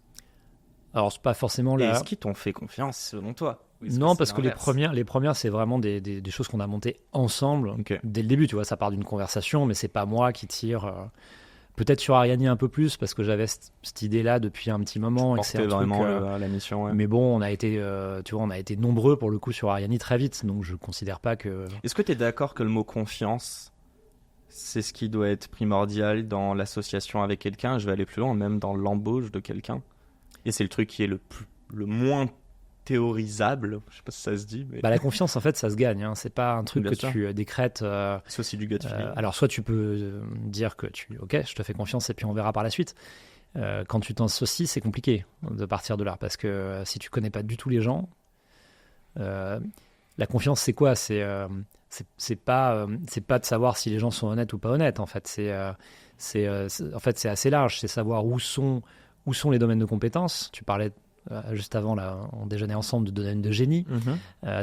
[SPEAKER 2] Alors, c'est pas forcément
[SPEAKER 1] Et
[SPEAKER 2] la...
[SPEAKER 1] est-ce qu'ils t'ont fait confiance selon toi? Ou est-ce
[SPEAKER 2] Non,
[SPEAKER 1] c'est
[SPEAKER 2] parce que
[SPEAKER 1] l'inverse?
[SPEAKER 2] les premières, c'est vraiment des choses qu'on a montées ensemble
[SPEAKER 1] Ok.
[SPEAKER 2] dès le début. Tu vois, ça part d'une conversation, mais c'est pas moi qui tire. Peut-être sur Ariani un peu plus parce que j'avais cette idée-là depuis un petit moment et que c'est
[SPEAKER 1] Porter
[SPEAKER 2] un truc.
[SPEAKER 1] vraiment la mission, ouais.
[SPEAKER 2] Mais bon, on a été nombreux pour le coup sur Ariani très vite, donc je considère pas que.
[SPEAKER 1] Est-ce que tu es d'accord que le mot confiance, c'est ce qui doit être primordial dans l'association avec quelqu'un? Je vais aller plus loin, même dans l'embauche de quelqu'un. Et c'est le truc qui est le moins théorisable. Je sais pas si ça se dit, mais
[SPEAKER 2] Bah, la confiance, en fait, ça se gagne. Hein. C'est pas un truc
[SPEAKER 1] Bien
[SPEAKER 2] que
[SPEAKER 1] sûr.
[SPEAKER 2] tu décrètes.
[SPEAKER 1] c'est aussi du gut feeling.
[SPEAKER 2] Alors, soit tu peux dire que ok, je te fais confiance et puis on verra par la suite. Quand tu t'associes, c'est compliqué de partir de là parce que si tu connais pas du tout les gens, la confiance, c'est quoi? C'est pas de savoir si les gens sont honnêtes ou pas honnêtes. En fait, c'est assez large. C'est savoir où sont les domaines de compétences. Tu parlais juste avant, là, on déjeunait ensemble de domaines de génie.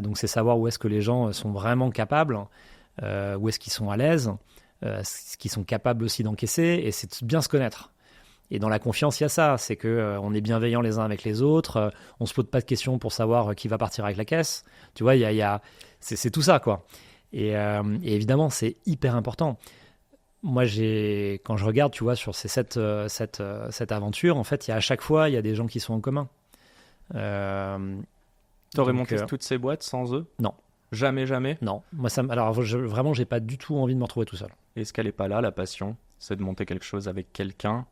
[SPEAKER 2] Donc, c'est savoir où est-ce que les gens sont vraiment capables, où est-ce qu'ils sont à l'aise, ce qu'ils sont capables aussi d'encaisser, et c'est bien se connaître. Et dans la confiance, il y a ça, c'est que on est bienveillants les uns avec les autres, on se pose pas de questions pour savoir qui va partir avec la caisse. Tu vois, c'est tout ça, quoi. Et évidemment, c'est hyper important. Moi, quand je regarde, tu vois, sur cette aventure, en fait, à chaque fois, il y a des gens qui sont en commun.
[SPEAKER 1] T'aurais monté toutes ces boîtes sans eux?
[SPEAKER 2] Non.
[SPEAKER 1] Jamais?
[SPEAKER 2] Non. Moi, alors, vraiment, j'ai pas du tout envie de me retrouver tout seul.
[SPEAKER 1] Est-ce qu'elle est pas là, la passion? C'est de monter quelque chose avec quelqu'un?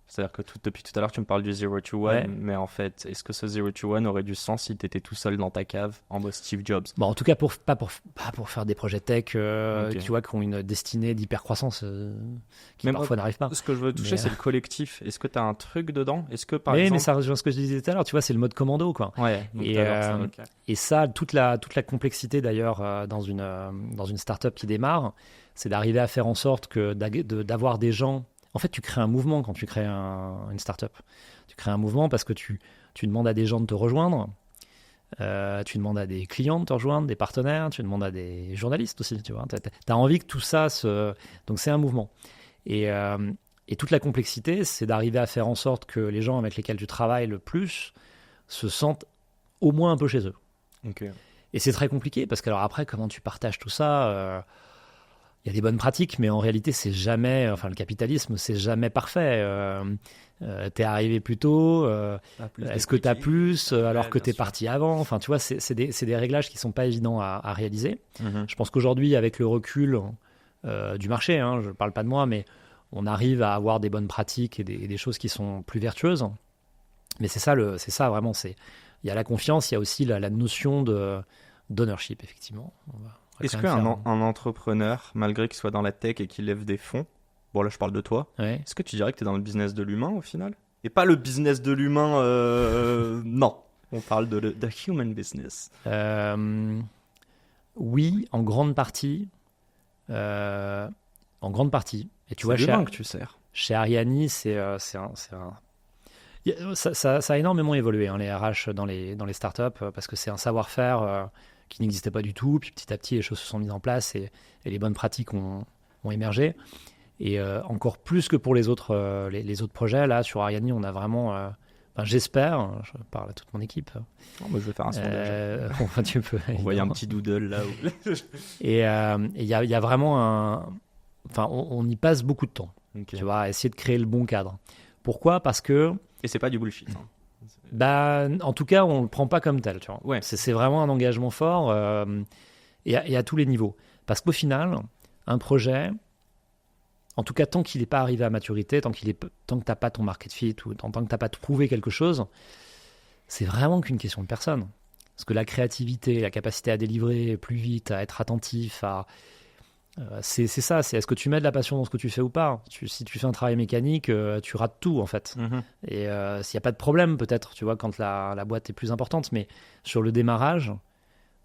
[SPEAKER 1] C'est-à-dire que depuis tout à l'heure, tu me parles du 0 to 1,
[SPEAKER 2] Ouais.
[SPEAKER 1] mais en fait, est-ce que ce 0 to 1 aurait du sens si tu étais tout seul dans ta cave en mode Steve Jobs?
[SPEAKER 2] Bon, en tout cas, pas pour faire des projets tech,
[SPEAKER 1] Ok.
[SPEAKER 2] tu vois, qui ont une destinée d'hypercroissance qui
[SPEAKER 1] Mais
[SPEAKER 2] parfois n'arrive pas.
[SPEAKER 1] Ce que je veux toucher,
[SPEAKER 2] Mais,
[SPEAKER 1] c'est le collectif. Est-ce que tu as un truc dedans? Est-ce que par
[SPEAKER 2] Mais
[SPEAKER 1] exemple.
[SPEAKER 2] ça rejoint ce que je disais tout à l'heure, tu vois, c'est le mode commando, quoi.
[SPEAKER 1] Ouais, donc
[SPEAKER 2] Et,
[SPEAKER 1] t'as alors ça, ok.
[SPEAKER 2] Et ça, toute la complexité d'ailleurs dans une startup qui démarre, c'est d'arriver à faire en sorte d'avoir des gens. En fait, tu crées un mouvement quand tu crées une startup. Tu crées un mouvement parce que tu demandes à des gens de te rejoindre, tu demandes à des clients de te rejoindre, des partenaires, tu demandes à des journalistes aussi, tu vois. Tu as envie que tout ça donc c'est un mouvement. Et toute la complexité, c'est d'arriver à faire en sorte que les gens avec lesquels tu travailles le plus se sentent au moins un peu chez eux.
[SPEAKER 1] Ok.
[SPEAKER 2] Et c'est très compliqué parce que alors après, comment tu partages tout ça il y a des bonnes pratiques, mais en réalité, c'est jamais. Enfin, le capitalisme, c'est jamais parfait. T'es arrivé plus tôt. Est-ce que t'as plus alors que t'es parti avant? Enfin, tu vois, c'est des réglages qui sont pas évidents à réaliser. Je pense qu'aujourd'hui, avec le recul du marché, je parle pas de moi, mais on arrive à avoir des bonnes pratiques et des choses qui sont plus vertueuses. Mais c'est ça vraiment. Il y a la confiance, il y a aussi la notion d'ownership, effectivement.
[SPEAKER 1] Est-ce qu'un entrepreneur, malgré qu'il soit dans la tech et qu'il lève des fonds, bon là je parle de toi, est-ce que tu dirais que tu es dans le business de l'humain au final? Et pas le business de l'humain, non. On parle de human business.
[SPEAKER 2] Oui, en grande partie. En grande partie. Et tu vois,
[SPEAKER 1] l'humain que tu sers.
[SPEAKER 2] Chez Ariani, ça a énormément évolué, les RH dans les startups, parce que c'est un savoir-faire qui n'existait pas du tout. Puis petit à petit, les choses se sont mises en place et les bonnes pratiques ont émergé. Et encore plus que pour les autres projets, là, sur Ariani, on a vraiment... j'espère, je parle à toute mon équipe.
[SPEAKER 1] Moi, je vais faire un sondage.
[SPEAKER 2] Enfin, tu peux.
[SPEAKER 1] On voyait un petit doodle là.
[SPEAKER 2] Et il y a vraiment Enfin, on y passe beaucoup de temps.
[SPEAKER 1] Okay.
[SPEAKER 2] Tu vois, à essayer de créer le bon cadre. Pourquoi ? Parce que...
[SPEAKER 1] Et c'est pas du bullshit.
[SPEAKER 2] En tout cas, on le prend pas comme tel. Tu vois.
[SPEAKER 1] Ouais.
[SPEAKER 2] C'est vraiment un engagement fort et à tous les niveaux. Parce qu'au final, un projet, en tout cas tant qu'il n'est pas arrivé à maturité, tant que tu n'as pas ton market fit ou tant que tu n'as pas prouvé quelque chose, c'est vraiment qu'une question de personne. Parce que la créativité, la capacité à délivrer plus vite, à être attentif, c'est ça, c'est est-ce que tu mets de la passion dans ce que tu fais ou pas. Si tu fais un travail mécanique, tu rates tout en fait. Et s'il n'y a pas de problème peut-être, tu vois, quand la boîte est plus importante, mais sur le démarrage,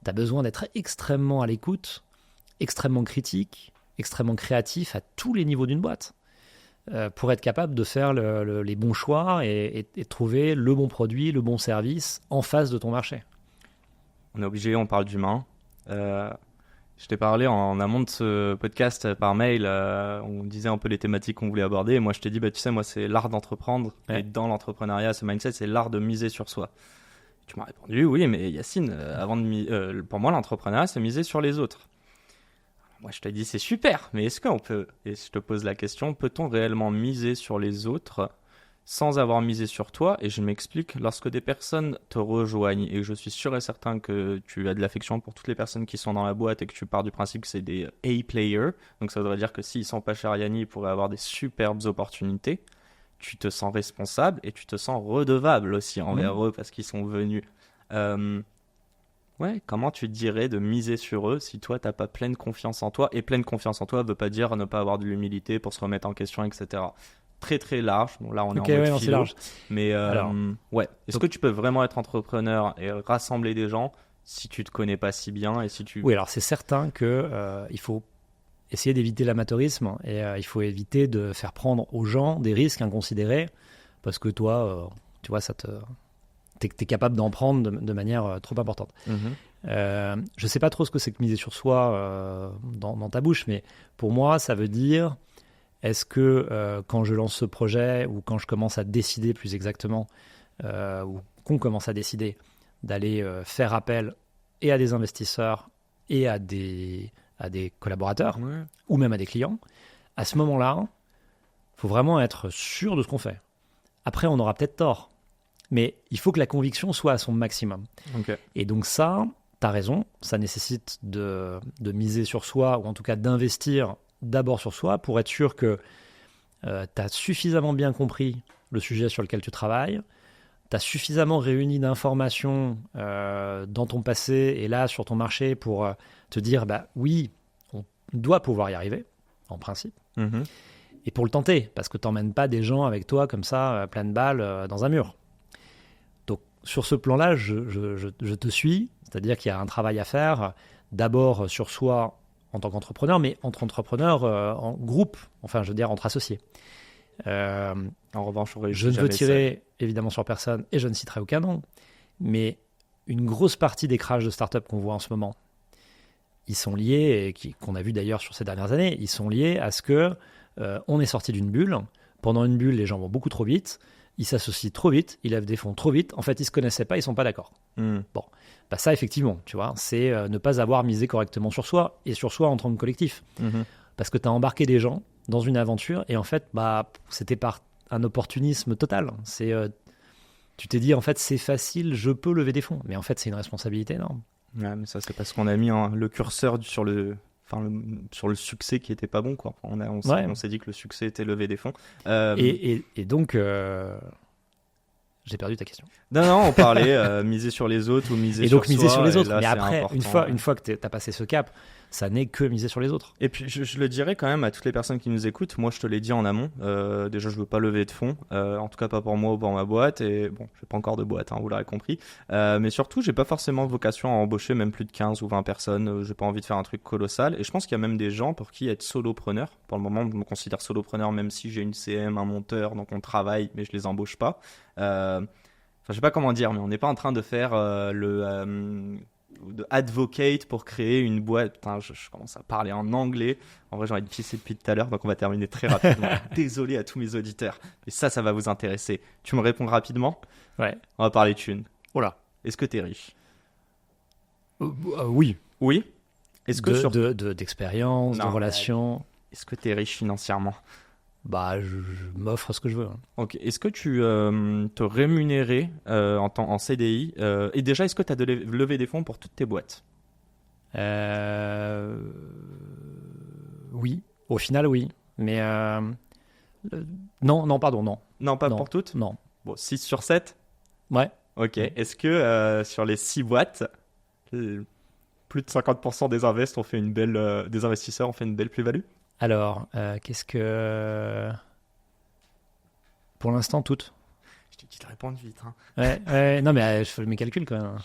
[SPEAKER 2] tu as besoin d'être extrêmement à l'écoute, extrêmement critique, extrêmement créatif à tous les niveaux d'une boîte pour être capable de faire les bons choix et trouver le bon produit, le bon service en face de ton marché.
[SPEAKER 1] On est obligé, on parle d'humain. Je t'ai parlé en amont de ce podcast par mail, on disait un peu les thématiques qu'on voulait aborder. Et moi, je t'ai dit, tu sais, moi, c'est l'art d'entreprendre. Ouais. Et dans l'entrepreneuriat, ce mindset, c'est l'art de miser sur soi. Tu m'as répondu, oui, mais Yacine, pour moi, l'entrepreneuriat, c'est miser sur les autres. Moi, je t'ai dit, c'est super, mais est-ce qu'on peut, et je te pose la question, peut-on réellement miser sur les autres sans avoir misé sur toi? Et je m'explique, lorsque des personnes te rejoignent et que je suis sûr et certain que tu as de l'affection pour toutes les personnes qui sont dans la boîte et que tu pars du principe que c'est des A-players, donc ça voudrait dire que s'ils sont pas chez Ariani, ils pourraient avoir des superbes opportunités, tu te sens responsable et tu te sens redevable aussi envers eux parce qu'ils sont venus. Comment tu dirais de miser sur eux si toi, tu n'as pas pleine confiance en toi? Et pleine confiance en toi ne veut pas dire ne pas avoir de l'humilité pour se remettre en question, etc. Très très large. Bon, là, on est en mode philo, large. Mais est-ce que tu peux vraiment être entrepreneur et rassembler des gens si tu te connais pas si bien et si tu...
[SPEAKER 2] Oui, alors c'est certain que il faut essayer d'éviter l'amateurisme et il faut éviter de faire prendre aux gens des risques inconsidérés parce que toi, tu vois, t'es capable d'en prendre de manière trop importante. Je sais pas trop ce que c'est que miser sur soi dans ta bouche, mais pour moi, ça veut dire... Est-ce que quand je lance ce projet ou quand je commence à décider plus exactement, ou qu'on commence à décider d'aller faire appel et à des investisseurs et à des collaborateurs ou même à des clients, à ce moment-là, il faut vraiment être sûr de ce qu'on fait. Après, on aura peut-être tort, mais il faut que la conviction soit à son maximum.
[SPEAKER 1] Okay.
[SPEAKER 2] Et donc ça, tu as raison, ça nécessite de miser sur soi ou en tout cas d'investir d'abord sur soi pour être sûr que tu as suffisamment bien compris le sujet sur lequel tu travailles, tu as suffisamment réuni d'informations dans ton passé et là sur ton marché pour te dire oui, on doit pouvoir y arriver, en principe, et pour le tenter, parce que tu n'emmènes pas des gens avec toi comme ça, plein de balles dans un mur. Donc sur ce plan-là, je te suis, c'est-à-dire qu'il y a un travail à faire, d'abord sur soi en tant qu'entrepreneur, mais entre entrepreneurs en groupe, enfin je veux dire entre associés.
[SPEAKER 1] En revanche,
[SPEAKER 2] je ne veux tirer évidemment sur personne et je ne citerai aucun nom, mais une grosse partie des crashs de start-up qu'on voit en ce moment, ils sont liés, et qu'on a vu d'ailleurs sur ces dernières années, ils sont liés à ce que On est sorti d'une bulle. Pendant une bulle, les gens vont beaucoup trop vite. Ils s'associent trop vite. Ils lèvent des fonds trop vite. En fait, ils se connaissaient pas. Ils sont pas d'accord. Bon, bah ça, effectivement, tu vois, c'est ne pas avoir misé correctement sur soi et sur soi en tant que collectif. Parce que tu as embarqué des gens dans une aventure et en fait, bah, c'était par un opportunisme total. Tu t'es dit, en fait, c'est facile, je peux lever des fonds. Mais en fait, c'est une responsabilité énorme.
[SPEAKER 1] Ouais, mais ça, c'est parce qu'on a mis le curseur sur sur le succès qui était pas bon, quoi. On s'est dit que le succès était lever des fonds.
[SPEAKER 2] Et donc, j'ai perdu ta question.
[SPEAKER 1] Non, on parlait miser sur les autres ou miser sur soi.
[SPEAKER 2] Et donc, miser sur les autres.
[SPEAKER 1] Là,
[SPEAKER 2] mais après,
[SPEAKER 1] important.
[SPEAKER 2] une fois que tu as passé ce cap, ça n'est que miser sur les autres.
[SPEAKER 1] Et puis, je le dirais quand même à toutes les personnes qui nous écoutent. Moi, je te l'ai dit en amont. Déjà, je veux pas lever de fonds. En tout cas, pas pour moi ou pour ma boîte. Et bon, je n'ai pas encore de boîte, hein, vous l'aurez compris. Mais surtout, j'ai pas forcément vocation à embaucher même plus de 15 ou 20 personnes. J'ai pas envie de faire un truc colossal. Et je pense qu'il y a même des gens pour qui être solopreneur, pour le moment, je me considère solopreneur même si j'ai une CM, un monteur, donc on travaille, mais je les embauche pas. Enfin, je sais pas comment dire, mais on n'est pas en train de faire de advocate pour créer une boîte. Putain, je commence à parler en anglais. En vrai, j'ai envie de pisser depuis tout à l'heure, donc on va terminer très rapidement. Désolé à tous mes auditeurs, mais ça va vous intéresser. Tu me réponds rapidement?
[SPEAKER 2] Ouais.
[SPEAKER 1] On va parler thunes.
[SPEAKER 2] Oh là.
[SPEAKER 1] Est-ce que t'es riche?
[SPEAKER 2] Oui.
[SPEAKER 1] Oui. Est-ce que
[SPEAKER 2] d'expérience, de relations.
[SPEAKER 1] Est-ce que t'es riche financièrement?
[SPEAKER 2] Bah, je m'offre ce que je veux.
[SPEAKER 1] Ok. Est-ce que tu te rémunérais en CDI et déjà, est-ce que tu as levé des fonds pour toutes tes boîtes?
[SPEAKER 2] Oui. Au final, oui. Mais non, pardon, non.
[SPEAKER 1] Non, pas pour toutes?
[SPEAKER 2] Non.
[SPEAKER 1] Bon, 6 sur 7?
[SPEAKER 2] Ouais.
[SPEAKER 1] Ok. Est-ce que sur les 6 boîtes, plus de 50% des des investisseurs ont fait une belle plus-value?
[SPEAKER 2] Alors, pour l'instant, toutes.
[SPEAKER 1] Je t'ai dit de répondre vite. Hein.
[SPEAKER 2] Ouais, non, mais je fais mes calculs quand même.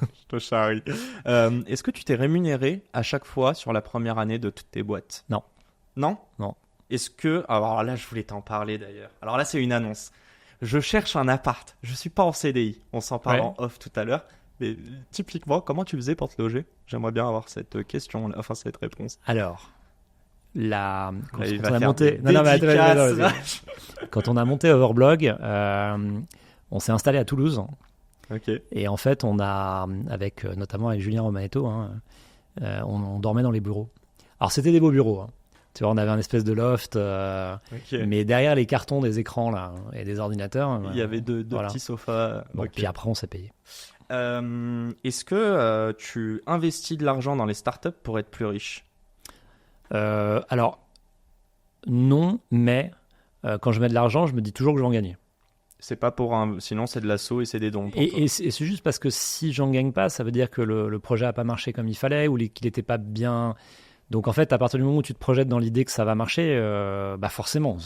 [SPEAKER 1] Je te charrie. Est-ce que tu t'es rémunéré à chaque fois sur la première année de toutes tes boîtes?
[SPEAKER 2] Non.
[SPEAKER 1] Non?
[SPEAKER 2] Non.
[SPEAKER 1] Est-ce que... Alors là, je voulais t'en parler d'ailleurs. Alors là, c'est une annonce. Je cherche un appart. Je suis pas en CDI. On s'en parle en off tout à l'heure. Mais typiquement, comment tu faisais pour te loger? J'aimerais bien avoir cette question, enfin cette réponse.
[SPEAKER 2] Alors... Quand on a monté Overblog, on s'est installé à Toulouse.
[SPEAKER 1] Okay.
[SPEAKER 2] Et en fait, on a, notamment avec Julien Romanetto, on dormait dans les bureaux. Alors, c'était des beaux bureaux. Hein. Tu vois, on avait un espèce de loft, mais derrière les cartons des écrans là, et des ordinateurs,
[SPEAKER 1] il y avait deux petits sofas.
[SPEAKER 2] Bon, puis après, on s'est payé.
[SPEAKER 1] Est-ce que tu investis de l'argent dans les startups pour être plus riche?
[SPEAKER 2] Alors, non, mais quand je mets de l'argent, je me dis toujours que je vais en gagner.
[SPEAKER 1] C'est pas sinon c'est de l'assaut et c'est des dons.
[SPEAKER 2] Et c'est juste parce que si j'en gagne pas, ça veut dire que le projet a pas marché comme il fallait ou qu'il était pas bien. Donc en fait, à partir du moment où tu te projettes dans l'idée que ça va marcher, bah forcément,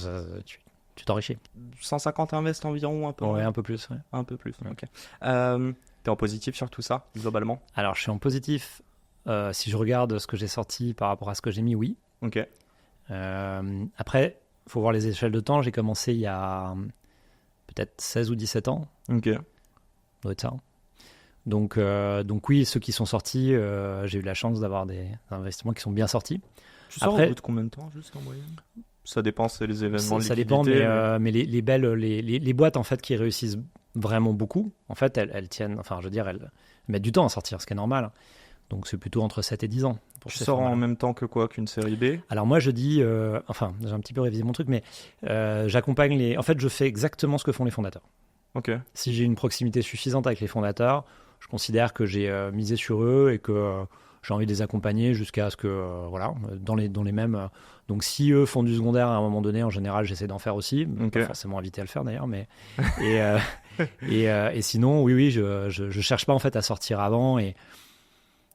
[SPEAKER 2] tu t'enrichis.
[SPEAKER 1] 150 invests environ, un peu.
[SPEAKER 2] Ouais, un peu plus. Ouais.
[SPEAKER 1] Un peu plus. Ouais. Ok. T'es en positif sur tout ça, globalement?
[SPEAKER 2] Alors, je suis en positif. Si je regarde ce que j'ai sorti par rapport à ce que j'ai mis, oui.
[SPEAKER 1] Ok.
[SPEAKER 2] Après, il faut voir les échelles de temps. J'ai commencé il y a peut-être 16 ou 17 ans.
[SPEAKER 1] Ok.
[SPEAKER 2] Ça doit être ça. Donc oui, ceux qui sont sortis, j'ai eu la chance d'avoir des investissements qui sont bien sortis.
[SPEAKER 1] Tu sors au bout de combien de temps, juste en moyenne? Ça dépend, c'est les événements.
[SPEAKER 2] Ça dépend, mais les boîtes en fait qui réussissent vraiment beaucoup, en fait, elles tiennent. Enfin, je veux dire, elles mettent du temps à sortir, ce qui est normal. Donc c'est plutôt entre 7 et 10 ans.
[SPEAKER 1] Tu sors en même temps que quoi? Qu'une série B?
[SPEAKER 2] Alors moi je dis, j'ai un petit peu révisé mon truc, mais j'accompagne En fait je fais exactement ce que font les fondateurs.
[SPEAKER 1] Ok.
[SPEAKER 2] Si j'ai une proximité suffisante avec les fondateurs, je considère que j'ai misé sur eux et que j'ai envie de les accompagner jusqu'à ce que, dans les mêmes... donc si eux font du secondaire à un moment donné, en général j'essaie d'en faire aussi, pas forcément invité à le faire d'ailleurs, mais... et sinon, oui, je cherche pas en fait à sortir avant et...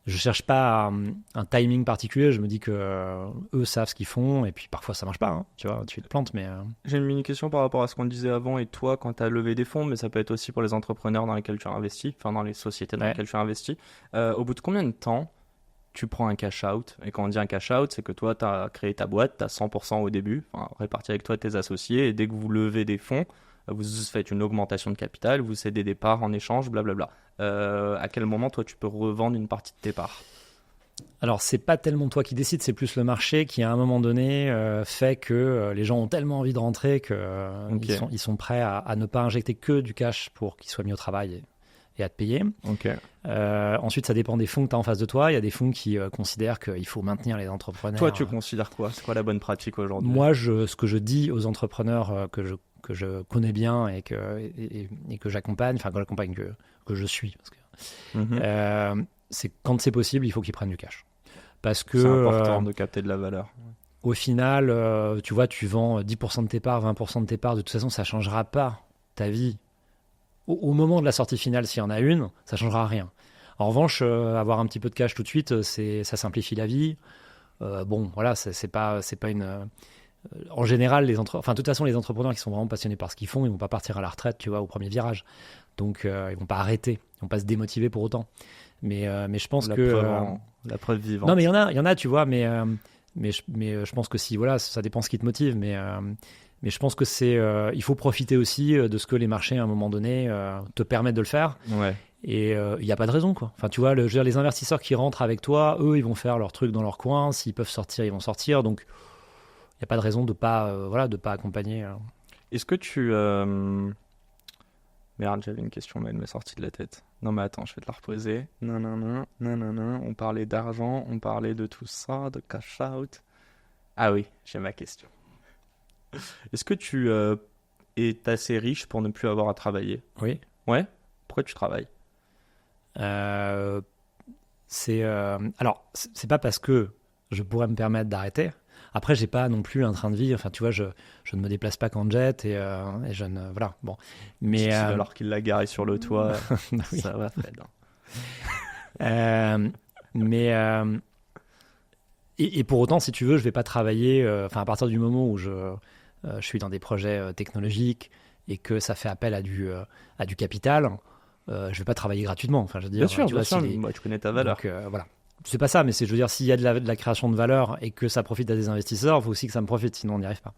[SPEAKER 2] Je cherche pas un timing particulier. Je me dis que eux savent ce qu'ils font et puis parfois ça marche pas. Hein, tu vois, tu te plantes, mais.
[SPEAKER 1] J'ai une mini question par rapport à ce qu'on disait avant et toi quand tu as levé des fonds, mais ça peut être aussi pour les entrepreneurs dans lesquels tu as investi, enfin dans les sociétés dans lesquelles tu as investi. Au bout de combien de temps tu prends un cash out? Et quand on dit un cash out, c'est que toi tu as créé ta boîte, tu as 100% au début, réparti avec toi et tes associés, et dès que vous levez des fonds, vous faites une augmentation de capital, vous cédez des parts en échange, blablabla. À quel moment, toi, tu peux revendre une partie de tes parts?
[SPEAKER 2] Alors, c'est pas tellement toi qui décides, c'est plus le marché qui, à un moment donné, fait que les gens ont tellement envie de rentrer qu'ils sont prêts à ne pas injecter que du cash pour qu'ils soient mis au travail et à te payer. Ensuite, ça dépend des fonds que tu as en face de toi. Il y a des fonds qui considèrent qu'il faut maintenir les entrepreneurs.
[SPEAKER 1] Toi, tu considères quoi? C'est quoi la bonne pratique aujourd'hui?
[SPEAKER 2] Moi, ce que je dis aux entrepreneurs que je connais bien et que j'accompagne, enfin, que je suis, parce que, c'est quand c'est possible, il faut qu'ils prennent du cash. Parce que
[SPEAKER 1] c'est important de capter de la valeur.
[SPEAKER 2] Au final, tu vois, tu vends 10% de tes parts, 20% de tes parts, de toute façon, ça ne changera pas ta vie. Au moment de la sortie finale, s'il y en a une, ça ne changera rien. En revanche, avoir un petit peu de cash tout de suite, ça simplifie la vie. Bon, voilà, c'est pas une... en général, de toute façon, les entrepreneurs qui sont vraiment passionnés par ce qu'ils font, ils ne vont pas partir à la retraite, tu vois, au premier virage. Donc, ils ne vont pas arrêter, ils ne vont pas se démotiver pour autant. Mais je pense
[SPEAKER 1] la preuve vivante.
[SPEAKER 2] Non, mais il y en a, tu vois, mais je pense que si, voilà, ça dépend ce qui te motive, mais je pense que il faut profiter aussi de ce que les marchés, à un moment donné, te permettent de le faire.
[SPEAKER 1] Ouais.
[SPEAKER 2] Et il n'y a pas de raison, quoi. Enfin, tu vois, je veux dire, les investisseurs qui rentrent avec toi, eux, ils vont faire leur truc dans leur coin. S'ils peuvent sortir, ils vont sortir. Donc, il n'y a pas de raison de pas accompagner.
[SPEAKER 1] Est-ce que tu... Merde, j'avais une question, mais elle m'est sortie de la tête. Non, mais attends, je vais te la reposer. Non. On parlait d'argent, on parlait de tout ça, de cash out. Ah oui, j'ai ma question. Est-ce que tu es assez riche pour ne plus avoir à travailler?
[SPEAKER 2] Oui.
[SPEAKER 1] Ouais? Pourquoi tu travailles?
[SPEAKER 2] Alors, c'est pas parce que je pourrais me permettre d'arrêter. Après, j'ai pas non plus un train de vie. Enfin, tu vois, je ne me déplace pas qu'en jet et je ne... Voilà, bon. Mais...
[SPEAKER 1] alors qu'il l'a garé sur le toit,
[SPEAKER 2] oui.
[SPEAKER 1] Ça va, Fred.
[SPEAKER 2] Et pour autant, si tu veux, je vais pas travailler... à partir du moment où je suis dans des projets technologiques et que ça fait appel à du capital, je vais pas travailler gratuitement. Enfin, je veux dire,
[SPEAKER 1] bien sûr.
[SPEAKER 2] Si
[SPEAKER 1] Moi, tu connais ta valeur.
[SPEAKER 2] Donc, voilà. C'est pas ça, mais je veux dire, s'il y a de la création de valeur et que ça profite à des investisseurs, il faut aussi que ça me profite, sinon on n'y arrive pas.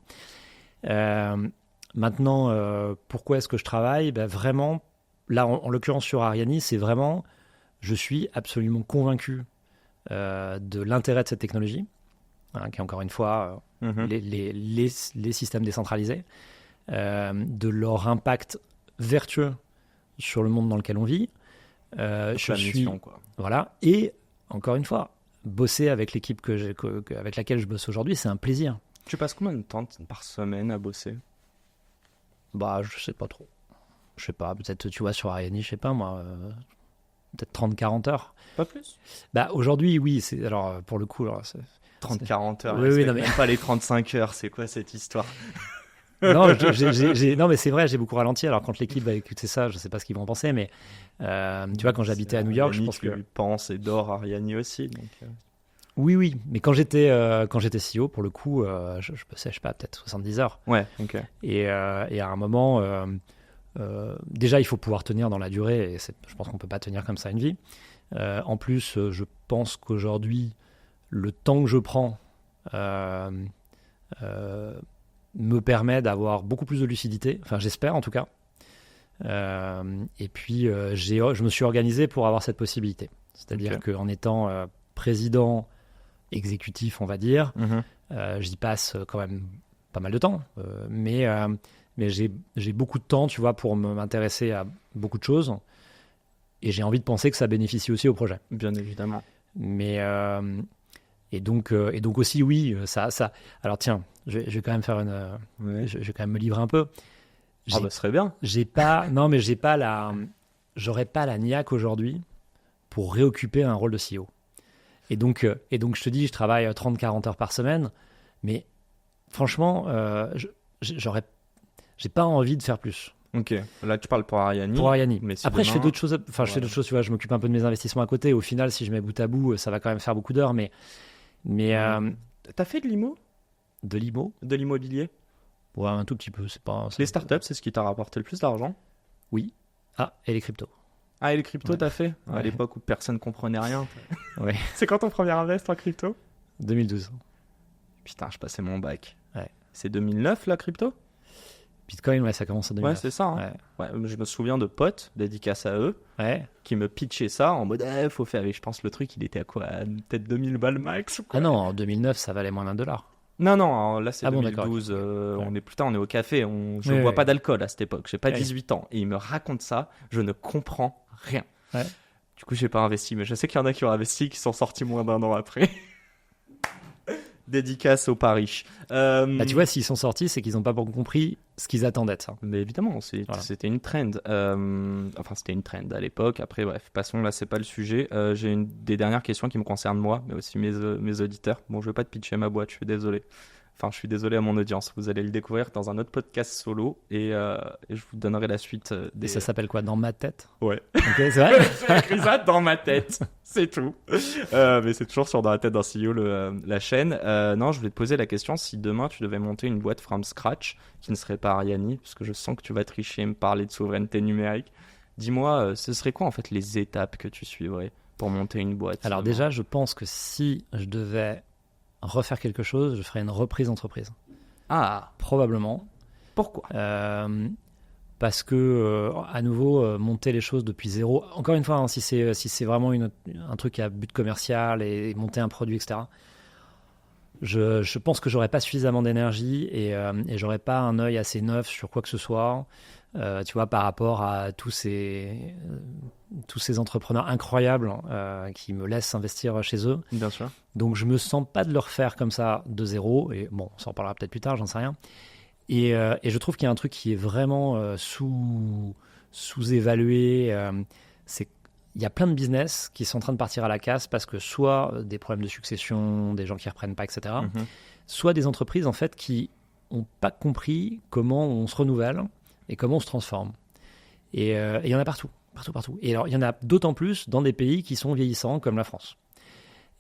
[SPEAKER 2] Maintenant, pourquoi est-ce que je travaille? Vraiment, là, en l'occurrence sur Ariani, c'est vraiment, je suis absolument convaincu de l'intérêt de cette technologie, qui est encore une fois les systèmes décentralisés, de leur impact vertueux sur le monde dans lequel on vit.
[SPEAKER 1] Mission, quoi.
[SPEAKER 2] Voilà, et encore une fois, bosser avec l'équipe avec laquelle je bosse aujourd'hui, c'est un plaisir.
[SPEAKER 1] Tu passes combien de temps par semaine à bosser?
[SPEAKER 2] Je sais pas trop. Je sais pas, peut-être, tu vois, sur Ariani, je sais pas moi, peut-être 30-40 heures.
[SPEAKER 1] Pas plus?
[SPEAKER 2] Aujourd'hui, oui. Alors, pour le coup,
[SPEAKER 1] 30-40 heures.
[SPEAKER 2] Oui, non, mais...
[SPEAKER 1] même pas les 35 heures, c'est quoi cette histoire?
[SPEAKER 2] Non, non, mais c'est vrai, j'ai beaucoup ralenti. Alors, quand l'équipe va écouter ça, je sais pas ce qu'ils vont en penser, mais tu vois, quand j'habitais à New York, je pense que...
[SPEAKER 1] Tu penses et dors Ariani aussi. Donc,
[SPEAKER 2] Oui, mais quand j'étais CEO, pour le coup, je bossais, je sais pas, peut-être 70 heures.
[SPEAKER 1] Ouais, ok.
[SPEAKER 2] Et à un moment, déjà, il faut pouvoir tenir dans la durée, et je pense qu'on peut pas tenir comme ça une vie. En plus, je pense qu'aujourd'hui, le temps que je prends me permet d'avoir beaucoup plus de lucidité, enfin j'espère en tout cas. Et puis je me suis organisé pour avoir cette possibilité. C'est-à-dire qu'en étant président exécutif, on va dire, j'y passe quand même pas mal de temps. Mais j'ai beaucoup de temps, tu vois, pour m'intéresser à beaucoup de choses. Et j'ai envie de penser que ça bénéficie aussi au projet.
[SPEAKER 1] Bien évidemment.
[SPEAKER 2] Mais... Et donc aussi, oui, ça. Alors tiens, je vais quand même faire je vais quand même me livrer un peu.
[SPEAKER 1] Ce serait bien.
[SPEAKER 2] J'aurais pas la niaque aujourd'hui pour réoccuper un rôle de CEO. Et donc je te dis, je travaille 30-40 heures par semaine, mais franchement, j'ai pas envie de faire plus.
[SPEAKER 1] Ok, là tu parles pour Ariani.
[SPEAKER 2] Pour Ariani.
[SPEAKER 1] Mais si
[SPEAKER 2] après,
[SPEAKER 1] demain...
[SPEAKER 2] je fais d'autres choses. Enfin, je fais d'autres choses. Tu vois, je m'occupe un peu de mes investissements à côté. Au final, si je mets bout à bout, ça va quand même faire beaucoup d'heures. Mais
[SPEAKER 1] t'as fait de l'IMO?
[SPEAKER 2] De l'IMO?
[SPEAKER 1] De l'immobilier?
[SPEAKER 2] Ouais, un tout petit peu.
[SPEAKER 1] Les startups, c'est ce qui t'a rapporté le plus d'argent?
[SPEAKER 2] Oui. Ah, et les cryptos.
[SPEAKER 1] Ah, et les cryptos,
[SPEAKER 2] ouais.
[SPEAKER 1] T'as fait?
[SPEAKER 2] Ouais.
[SPEAKER 1] À l'époque où personne comprenait rien.
[SPEAKER 2] Ouais.
[SPEAKER 1] C'est quand ton premier invest en crypto?
[SPEAKER 2] 2012.
[SPEAKER 1] Putain, je passais mon bac.
[SPEAKER 2] Ouais.
[SPEAKER 1] C'est 2009 la crypto?
[SPEAKER 2] Bitcoin, ouais, ça commence en 2009.
[SPEAKER 1] Ouais, c'est ça. Hein.
[SPEAKER 2] Ouais.
[SPEAKER 1] Ouais, je me souviens de potes, dédicace à eux,
[SPEAKER 2] Ouais.
[SPEAKER 1] qui me pitchaient ça en mode faut faire. Et je pense le truc, il était à quoi? Peut-être 2000 balles max ou quoi?
[SPEAKER 2] Ah non, en 2009, ça valait moins $1.
[SPEAKER 1] Non, non, là c'est
[SPEAKER 2] Ah bon,
[SPEAKER 1] 2012.
[SPEAKER 2] d'accord, ok.
[SPEAKER 1] On est au café. Je
[SPEAKER 2] Oui,
[SPEAKER 1] bois
[SPEAKER 2] oui.
[SPEAKER 1] pas d'alcool à cette époque. J'ai pas
[SPEAKER 2] Oui.
[SPEAKER 1] 18 ans. Et il me raconte ça. Je ne comprends rien.
[SPEAKER 2] Ouais.
[SPEAKER 1] Du coup, j'ai pas investi. Mais je sais qu'il y en a qui ont investi qui sont sortis moins d'un an après. Dédicace aux Paris.
[SPEAKER 2] Bah, tu vois, s'ils sont sortis, c'est qu'ils n'ont pas compris ce qu'ils attendaient de ça.
[SPEAKER 1] Mais évidemment,
[SPEAKER 2] Voilà.
[SPEAKER 1] c'était une trend. Enfin, c'était une trend à l'époque. Après, bref, passons, là, c'est pas le sujet. J'ai des dernières questions qui me concernent moi, mais aussi mes auditeurs. Bon, je veux pas te pitcher ma boîte, je suis désolé. Enfin, je suis désolé à mon audience. Vous allez le découvrir dans un autre podcast solo et je vous donnerai la suite des...
[SPEAKER 2] Et ça s'appelle quoi? Dans ma tête?
[SPEAKER 1] Ouais.
[SPEAKER 2] Ok, c'est vrai?
[SPEAKER 1] J'ai écrit ça dans ma tête. C'est tout. Mais c'est toujours sur Dans la tête d'un CEO, la chaîne. Non, je voulais te poser la question, si demain tu devais monter une boîte from scratch, qui ne serait pas Ariani, parce que je sens que tu vas tricher et me parler de souveraineté numérique. Dis-moi, ce serait quoi en fait les étapes que tu suivrais pour monter une boîte?
[SPEAKER 2] Alors déjà, je pense que si je devais refaire quelque chose, je ferais une reprise d'entreprise.
[SPEAKER 1] Ah,
[SPEAKER 2] Probablement.
[SPEAKER 1] pourquoi?
[SPEAKER 2] Parce que, à nouveau, monter les choses depuis zéro. Encore une fois, hein, si c'est vraiment un truc à but commercial et monter un produit, etc., je pense que j'aurais pas suffisamment d'énergie et j'aurais pas un œil assez neuf sur quoi que ce soit. Tu vois, par rapport à tous ces entrepreneurs incroyables qui me laissent investir chez eux.
[SPEAKER 1] Bien sûr.
[SPEAKER 2] Donc, je me sens pas de le refaire comme ça de zéro. Et bon, on s'en reparlera peut-être plus tard, j'en sais rien. Et je trouve qu'il y a un truc qui est vraiment sous-évalué. C'est il y a plein de business qui sont en train de partir à la casse parce que soit des problèmes de succession, des gens qui reprennent pas, etc. Soit des entreprises en fait qui n'ont pas compris comment on se renouvelle et comment on se transforme. Et il y en a partout. Et alors, il y en a d'autant plus dans des pays qui sont vieillissants comme la France.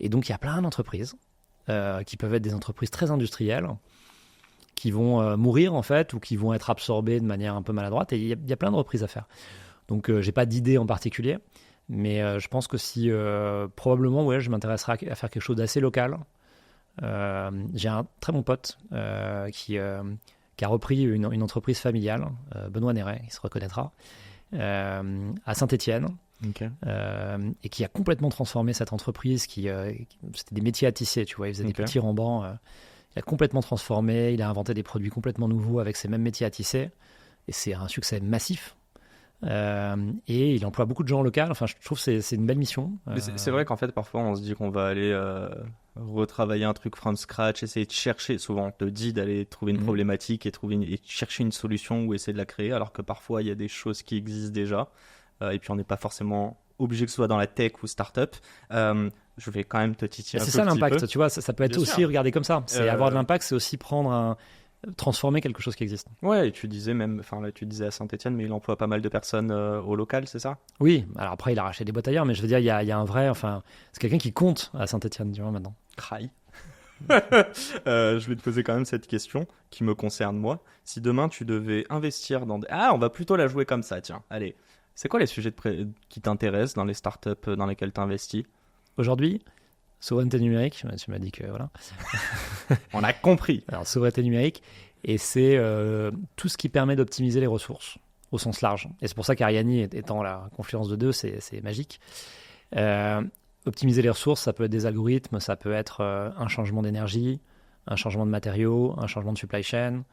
[SPEAKER 2] Et donc, il y a plein d'entreprises qui peuvent être des entreprises très industrielles qui vont mourir en fait ou qui vont être absorbées de manière un peu maladroite. Et il y a plein de reprises à faire. Donc, j'ai pas d'idée en particulier, mais je pense que si probablement, ouais, je m'intéresserai à faire quelque chose d'assez local. J'ai un très bon pote qui a repris une entreprise familiale, Benoît Néret, il se reconnaîtra, à Saint-Étienne,
[SPEAKER 1] Okay.
[SPEAKER 2] et qui a complètement transformé cette entreprise. C'était des métiers à tisser, tu vois, il faisait des petits rembans. Il a complètement transformé, il a inventé des produits complètement nouveaux avec ces mêmes métiers à tisser, et c'est un succès massif. Et il emploie beaucoup de gens locaux. Enfin, je trouve que c'est une belle mission.
[SPEAKER 1] Mais c'est vrai qu'en fait, parfois, on se dit qu'on va aller retravailler un truc from scratch, essayer de chercher. Souvent, on te dit d'aller trouver une problématique et chercher une solution ou essayer de la créer, alors que parfois, il y a des choses qui existent déjà. Et puis, on n'est pas forcément obligé que ce soit dans la tech ou start-up. Je vais quand même te titiller un
[SPEAKER 2] c'est
[SPEAKER 1] tout
[SPEAKER 2] ça
[SPEAKER 1] petit
[SPEAKER 2] l'impact,
[SPEAKER 1] peu.
[SPEAKER 2] tu vois. Ça peut être
[SPEAKER 1] Bien
[SPEAKER 2] aussi
[SPEAKER 1] sûr.
[SPEAKER 2] regardé comme ça. C'est avoir de l'impact, c'est aussi transformer quelque chose qui existe.
[SPEAKER 1] Ouais, et tu disais même, enfin là, tu disais à Saint-Étienne, mais il emploie pas mal de personnes au local, c'est ça?
[SPEAKER 2] Oui, alors après, il a racheté des boîtes ailleurs, mais je veux dire, il y a un vrai. Enfin, c'est quelqu'un qui compte à Saint-Étienne, tu vois, maintenant.
[SPEAKER 1] Craille. Je vais te poser quand même cette question qui me concerne moi. Si demain tu devais investir dans Ah, on va plutôt la jouer comme ça, tiens. Allez, c'est quoi les sujets qui t'intéressent dans les startups dans lesquelles tu investis?
[SPEAKER 2] Aujourd'hui, souveraineté numérique, tu m'as dit que voilà.
[SPEAKER 1] On a compris.
[SPEAKER 2] Alors, souveraineté numérique, et c'est tout ce qui permet d'optimiser les ressources au sens large. Et c'est pour ça qu'Ariani étant la confluence de deux, c'est magique. Optimiser les ressources, ça peut être des algorithmes, ça peut être un changement d'énergie, un changement de matériaux, un changement de supply chain,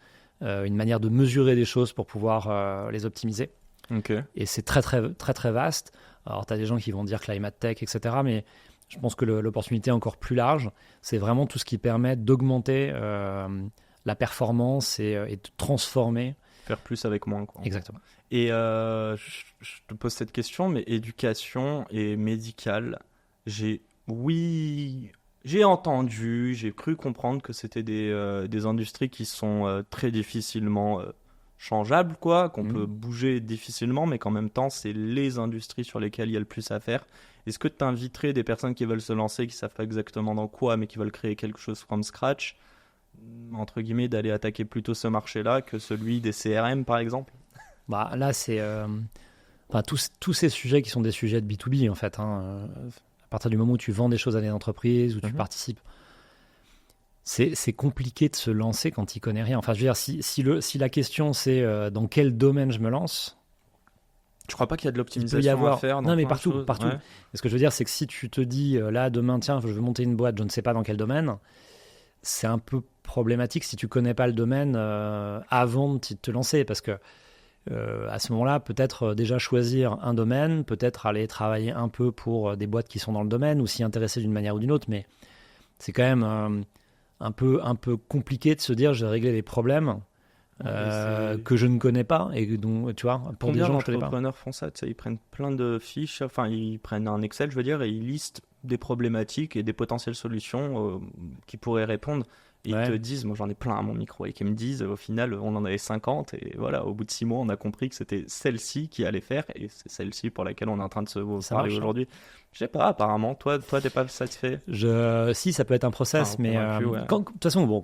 [SPEAKER 2] une manière de mesurer des choses pour pouvoir les optimiser.
[SPEAKER 1] Ok.
[SPEAKER 2] Et c'est très, très, très, très vaste. Alors, tu as des gens qui vont dire climate tech, etc. Mais je pense que l'opportunité est encore plus large. C'est vraiment tout ce qui permet d'augmenter la performance et de transformer.
[SPEAKER 1] Faire plus avec moins, quoi.
[SPEAKER 2] Exactement.
[SPEAKER 1] Et je te pose cette question, mais éducation et médical, j'ai entendu, j'ai cru comprendre que c'était des industries qui sont très difficilement changeables, quoi, qu'on peut bouger difficilement, mais qu'en même temps, c'est les industries sur lesquelles il y a le plus à faire. Est-ce que tu inviterais des personnes qui veulent se lancer, qui savent pas exactement dans quoi, mais qui veulent créer quelque chose from scratch, entre guillemets, d'aller attaquer plutôt ce marché-là que celui des CRM, par exemple?
[SPEAKER 2] Bah, là, c'est tous ces sujets qui sont des sujets de B2B, en fait. À partir du moment où tu vends des choses à des entreprises, où tu participes. c'est compliqué de se lancer quand tu n'y connais rien. Enfin, je veux dire, si la question c'est dans quel domaine je me lance,
[SPEAKER 1] Je crois pas qu'il y a de
[SPEAKER 2] il
[SPEAKER 1] l'optimisation
[SPEAKER 2] peut y avoir.
[SPEAKER 1] à faire.
[SPEAKER 2] Non, mais
[SPEAKER 1] plein de choses.
[SPEAKER 2] partout.
[SPEAKER 1] Ouais.
[SPEAKER 2] Et ce que je veux dire, c'est que si tu te dis là demain, tiens, je veux monter une boîte, je ne sais pas dans quel domaine, c'est un peu problématique si tu connais pas le domaine avant de te lancer, parce que à ce moment-là, peut-être déjà choisir un domaine, peut-être aller travailler un peu pour des boîtes qui sont dans le domaine ou s'y intéresser d'une manière ou d'une autre, mais c'est quand même un peu compliqué de se dire je vais régler les problèmes que je ne connais pas et dont, tu vois, pour
[SPEAKER 1] Combien
[SPEAKER 2] des gens que je connais pas.
[SPEAKER 1] d'entrepreneurs font ça, tu sais, ils prennent plein de fiches, enfin ils prennent un Excel, je veux dire, et ils listent des problématiques et des potentielles solutions qui pourraient répondre. Et ils
[SPEAKER 2] Ouais.
[SPEAKER 1] te disent, moi j'en ai plein à mon micro, et qui me disent, au final, on en avait 50, et voilà, au bout de 6 mois, on a compris que c'était celle-ci qui allait faire, et c'est celle-ci pour laquelle on est en train de se
[SPEAKER 2] Ça
[SPEAKER 1] parler
[SPEAKER 2] marche, hein.
[SPEAKER 1] aujourd'hui. Je sais pas, apparemment, toi t'es pas satisfait.
[SPEAKER 2] Si, ça peut être un process,
[SPEAKER 1] Enfin,
[SPEAKER 2] mais
[SPEAKER 1] convaincu, ouais.
[SPEAKER 2] de toute façon, bon,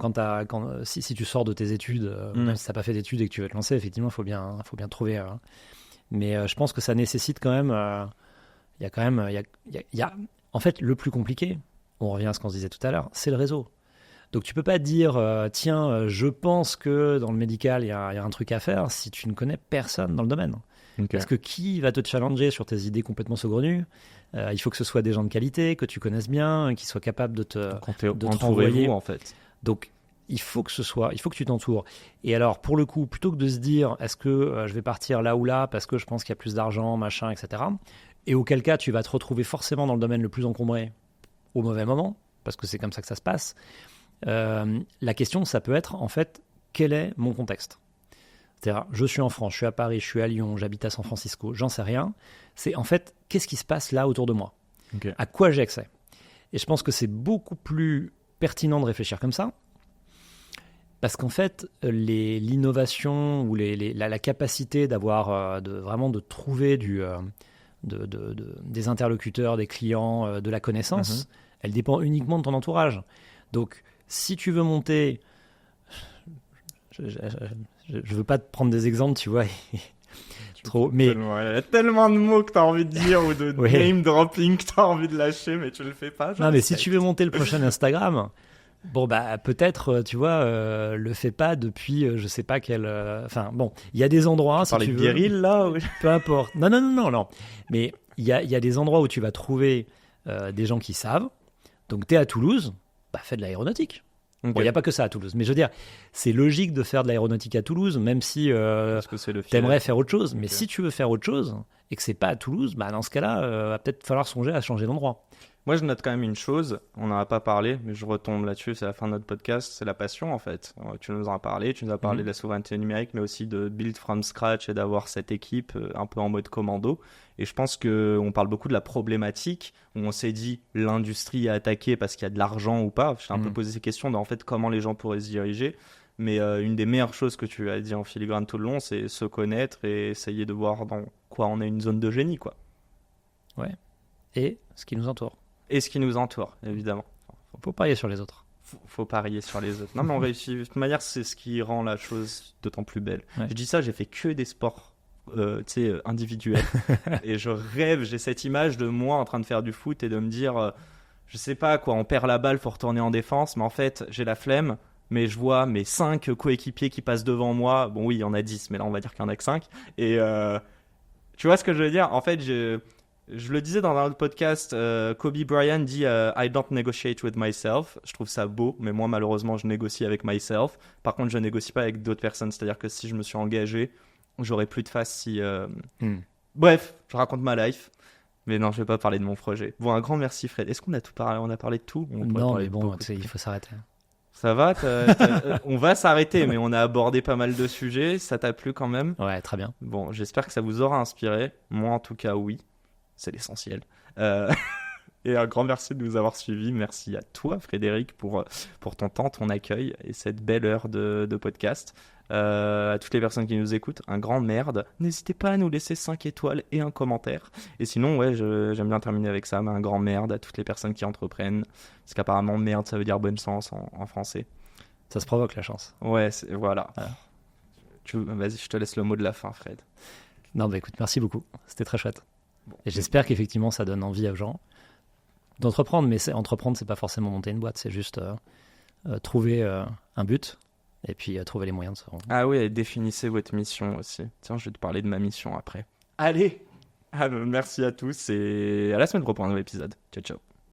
[SPEAKER 2] si tu sors de tes études, même si tu n'as pas fait d'études et que tu veux te lancer, effectivement, il faut bien trouver. Mais je pense que ça nécessite quand même. Il y a quand même. Il y a, en fait, le plus compliqué, on revient à ce qu'on se disait tout à l'heure, c'est le réseau. Donc tu peux pas dire, tiens, je pense que dans le médical, il y a un truc à faire si tu ne connais personne dans le domaine.
[SPEAKER 1] Ok.
[SPEAKER 2] Parce que qui va te challenger sur tes idées complètement saugrenues? Il faut que ce soit des gens de qualité, que tu connaisses bien, qui soient capables de te renvoyer.
[SPEAKER 1] Entourez-vous, en fait.
[SPEAKER 2] Donc, il faut que tu t'entoures. Et alors, pour le coup, plutôt que de se dire, est-ce que je vais partir là ou là parce que je pense qu'il y a plus d'argent, machin, etc. Et auquel cas, tu vas te retrouver forcément dans le domaine le plus encombré au mauvais moment, parce que c'est comme ça que ça se passe. La question, ça peut être, en fait, quel est mon contexte? C'est-à-dire, je suis en France, je suis à Paris, je suis à Lyon, j'habite à San Francisco, j'en sais rien. C'est en fait, qu'est-ce qui se passe là autour de moi?
[SPEAKER 1] Ok.
[SPEAKER 2] À quoi j'ai accès? Et je pense que c'est beaucoup plus pertinent de réfléchir comme ça, parce qu'en fait, l'innovation ou la capacité d'avoir, vraiment de trouver des interlocuteurs, des clients, de la connaissance, elle dépend uniquement de ton entourage. Donc, si tu veux monter... Je veux pas te prendre des exemples, tu vois, trop, mais...
[SPEAKER 1] Il y a tellement de mots que tu as envie de dire ou de
[SPEAKER 2] Ouais.
[SPEAKER 1] name dropping que tu as envie de lâcher, mais tu le fais pas.
[SPEAKER 2] Non, mais si tu veux monter le prochain Instagram, bon, bah, peut-être, tu vois, le fais pas depuis, je sais pas quel... Enfin, bon, il y a des endroits, si
[SPEAKER 1] Parler
[SPEAKER 2] tu
[SPEAKER 1] de
[SPEAKER 2] veux...
[SPEAKER 1] Biril, là ou...
[SPEAKER 2] Peu importe. Non. Mais il y a des endroits où tu vas trouver des gens qui savent. Donc, tu es à Toulouse, bah, fais de l'aéronautique.
[SPEAKER 1] Ok.
[SPEAKER 2] Bon, il n'y a pas que ça à Toulouse. Mais je veux dire, c'est logique de faire de l'aéronautique à Toulouse, même si
[SPEAKER 1] Parce que c'est le
[SPEAKER 2] t'aimerais faire autre chose. Mais
[SPEAKER 1] Ok.
[SPEAKER 2] si tu veux faire autre chose et que c'est pas à Toulouse, bah, dans ce cas-là, va peut-être falloir songer à changer d'endroit.
[SPEAKER 1] Moi, je note quand même une chose, on n'en a pas parlé, mais je retombe là-dessus, c'est la fin de notre podcast, c'est la passion en fait. Tu nous en as parlé, tu nous as parlé de la souveraineté numérique, mais aussi de build from scratch et d'avoir cette équipe un peu en mode commando. Et je pense qu'on parle beaucoup de la problématique, où on s'est dit l'industrie est attaquée parce qu'il y a de l'argent ou pas. J'ai un peu posé ces questions de en fait comment les gens pourraient se diriger. Mais une des meilleures choses que tu as dit en filigrane tout le long, c'est se connaître et essayer de voir dans quoi on est une zone de génie, quoi.
[SPEAKER 2] Ouais. Et ce qui nous entoure.
[SPEAKER 1] Et ce qui nous entoure, évidemment.
[SPEAKER 2] Faut parier sur les autres.
[SPEAKER 1] Faut parier sur les autres. Non, mais on réussit. De toute manière, c'est ce qui rend la chose d'autant plus belle.
[SPEAKER 2] Ouais.
[SPEAKER 1] Je dis ça, j'ai fait que des sports individuels. Et je rêve, j'ai cette image de moi en train de faire du foot et de me dire, je sais pas quoi, on perd la balle, faut retourner en défense, mais en fait, j'ai la flemme. Mais je vois mes 5 coéquipiers qui passent devant moi. Bon, oui, il y en a 10, mais là, on va dire qu'il y en a que 5. Et tu vois ce que je veux dire? En fait, je le disais dans un autre podcast, Kobe Bryant dit I don't negotiate with myself. Je trouve ça beau, mais moi malheureusement je négocie avec myself. Par contre, je négocie pas avec d'autres personnes. C'est-à-dire que si je me suis engagé, j'aurais plus de face si. Bref, je raconte ma life. Mais non, je vais pas parler de mon projet. Bon, un grand merci Fred. Est-ce qu'on a tout parlé? On a parlé de tout? On pourrait
[SPEAKER 2] Non,
[SPEAKER 1] parler
[SPEAKER 2] mais
[SPEAKER 1] de
[SPEAKER 2] bon,
[SPEAKER 1] beaucoup
[SPEAKER 2] tu sais, il faut s'arrêter.
[SPEAKER 1] Ça va? On va s'arrêter, mais on a abordé pas mal de sujets. Ça t'a plu quand même?
[SPEAKER 2] Ouais, très bien.
[SPEAKER 1] Bon, j'espère que ça vous aura inspiré. Moi, en tout cas, oui. C'est l'essentiel. Et un grand merci de nous avoir suivis. Merci à toi, Frédéric, pour ton temps, ton accueil et cette belle heure de podcast. À toutes les personnes qui nous écoutent, un grand merde. N'hésitez pas à nous laisser 5 étoiles et un commentaire. Et sinon, ouais, j'aime bien terminer avec ça, mais un grand merde à toutes les personnes qui entreprennent. Parce qu'apparemment, merde, ça veut dire bonne chance en français.
[SPEAKER 2] Ça se provoque la chance.
[SPEAKER 1] Ouais, voilà.
[SPEAKER 2] Voilà.
[SPEAKER 1] Vas-y, je te laisse le mot de la fin, Fred.
[SPEAKER 2] Non, bah écoute, merci beaucoup. C'était très chouette. Et j'espère qu'effectivement, ça donne envie aux gens d'entreprendre. Mais entreprendre, c'est pas forcément monter une boîte. C'est juste trouver un but et puis trouver les moyens de se rendre.
[SPEAKER 1] Ah oui, et définissez votre mission aussi. Tiens, je vais te parler de ma mission après. Allez, merci à tous et à la semaine prochaine pour un nouvel épisode. Ciao, ciao.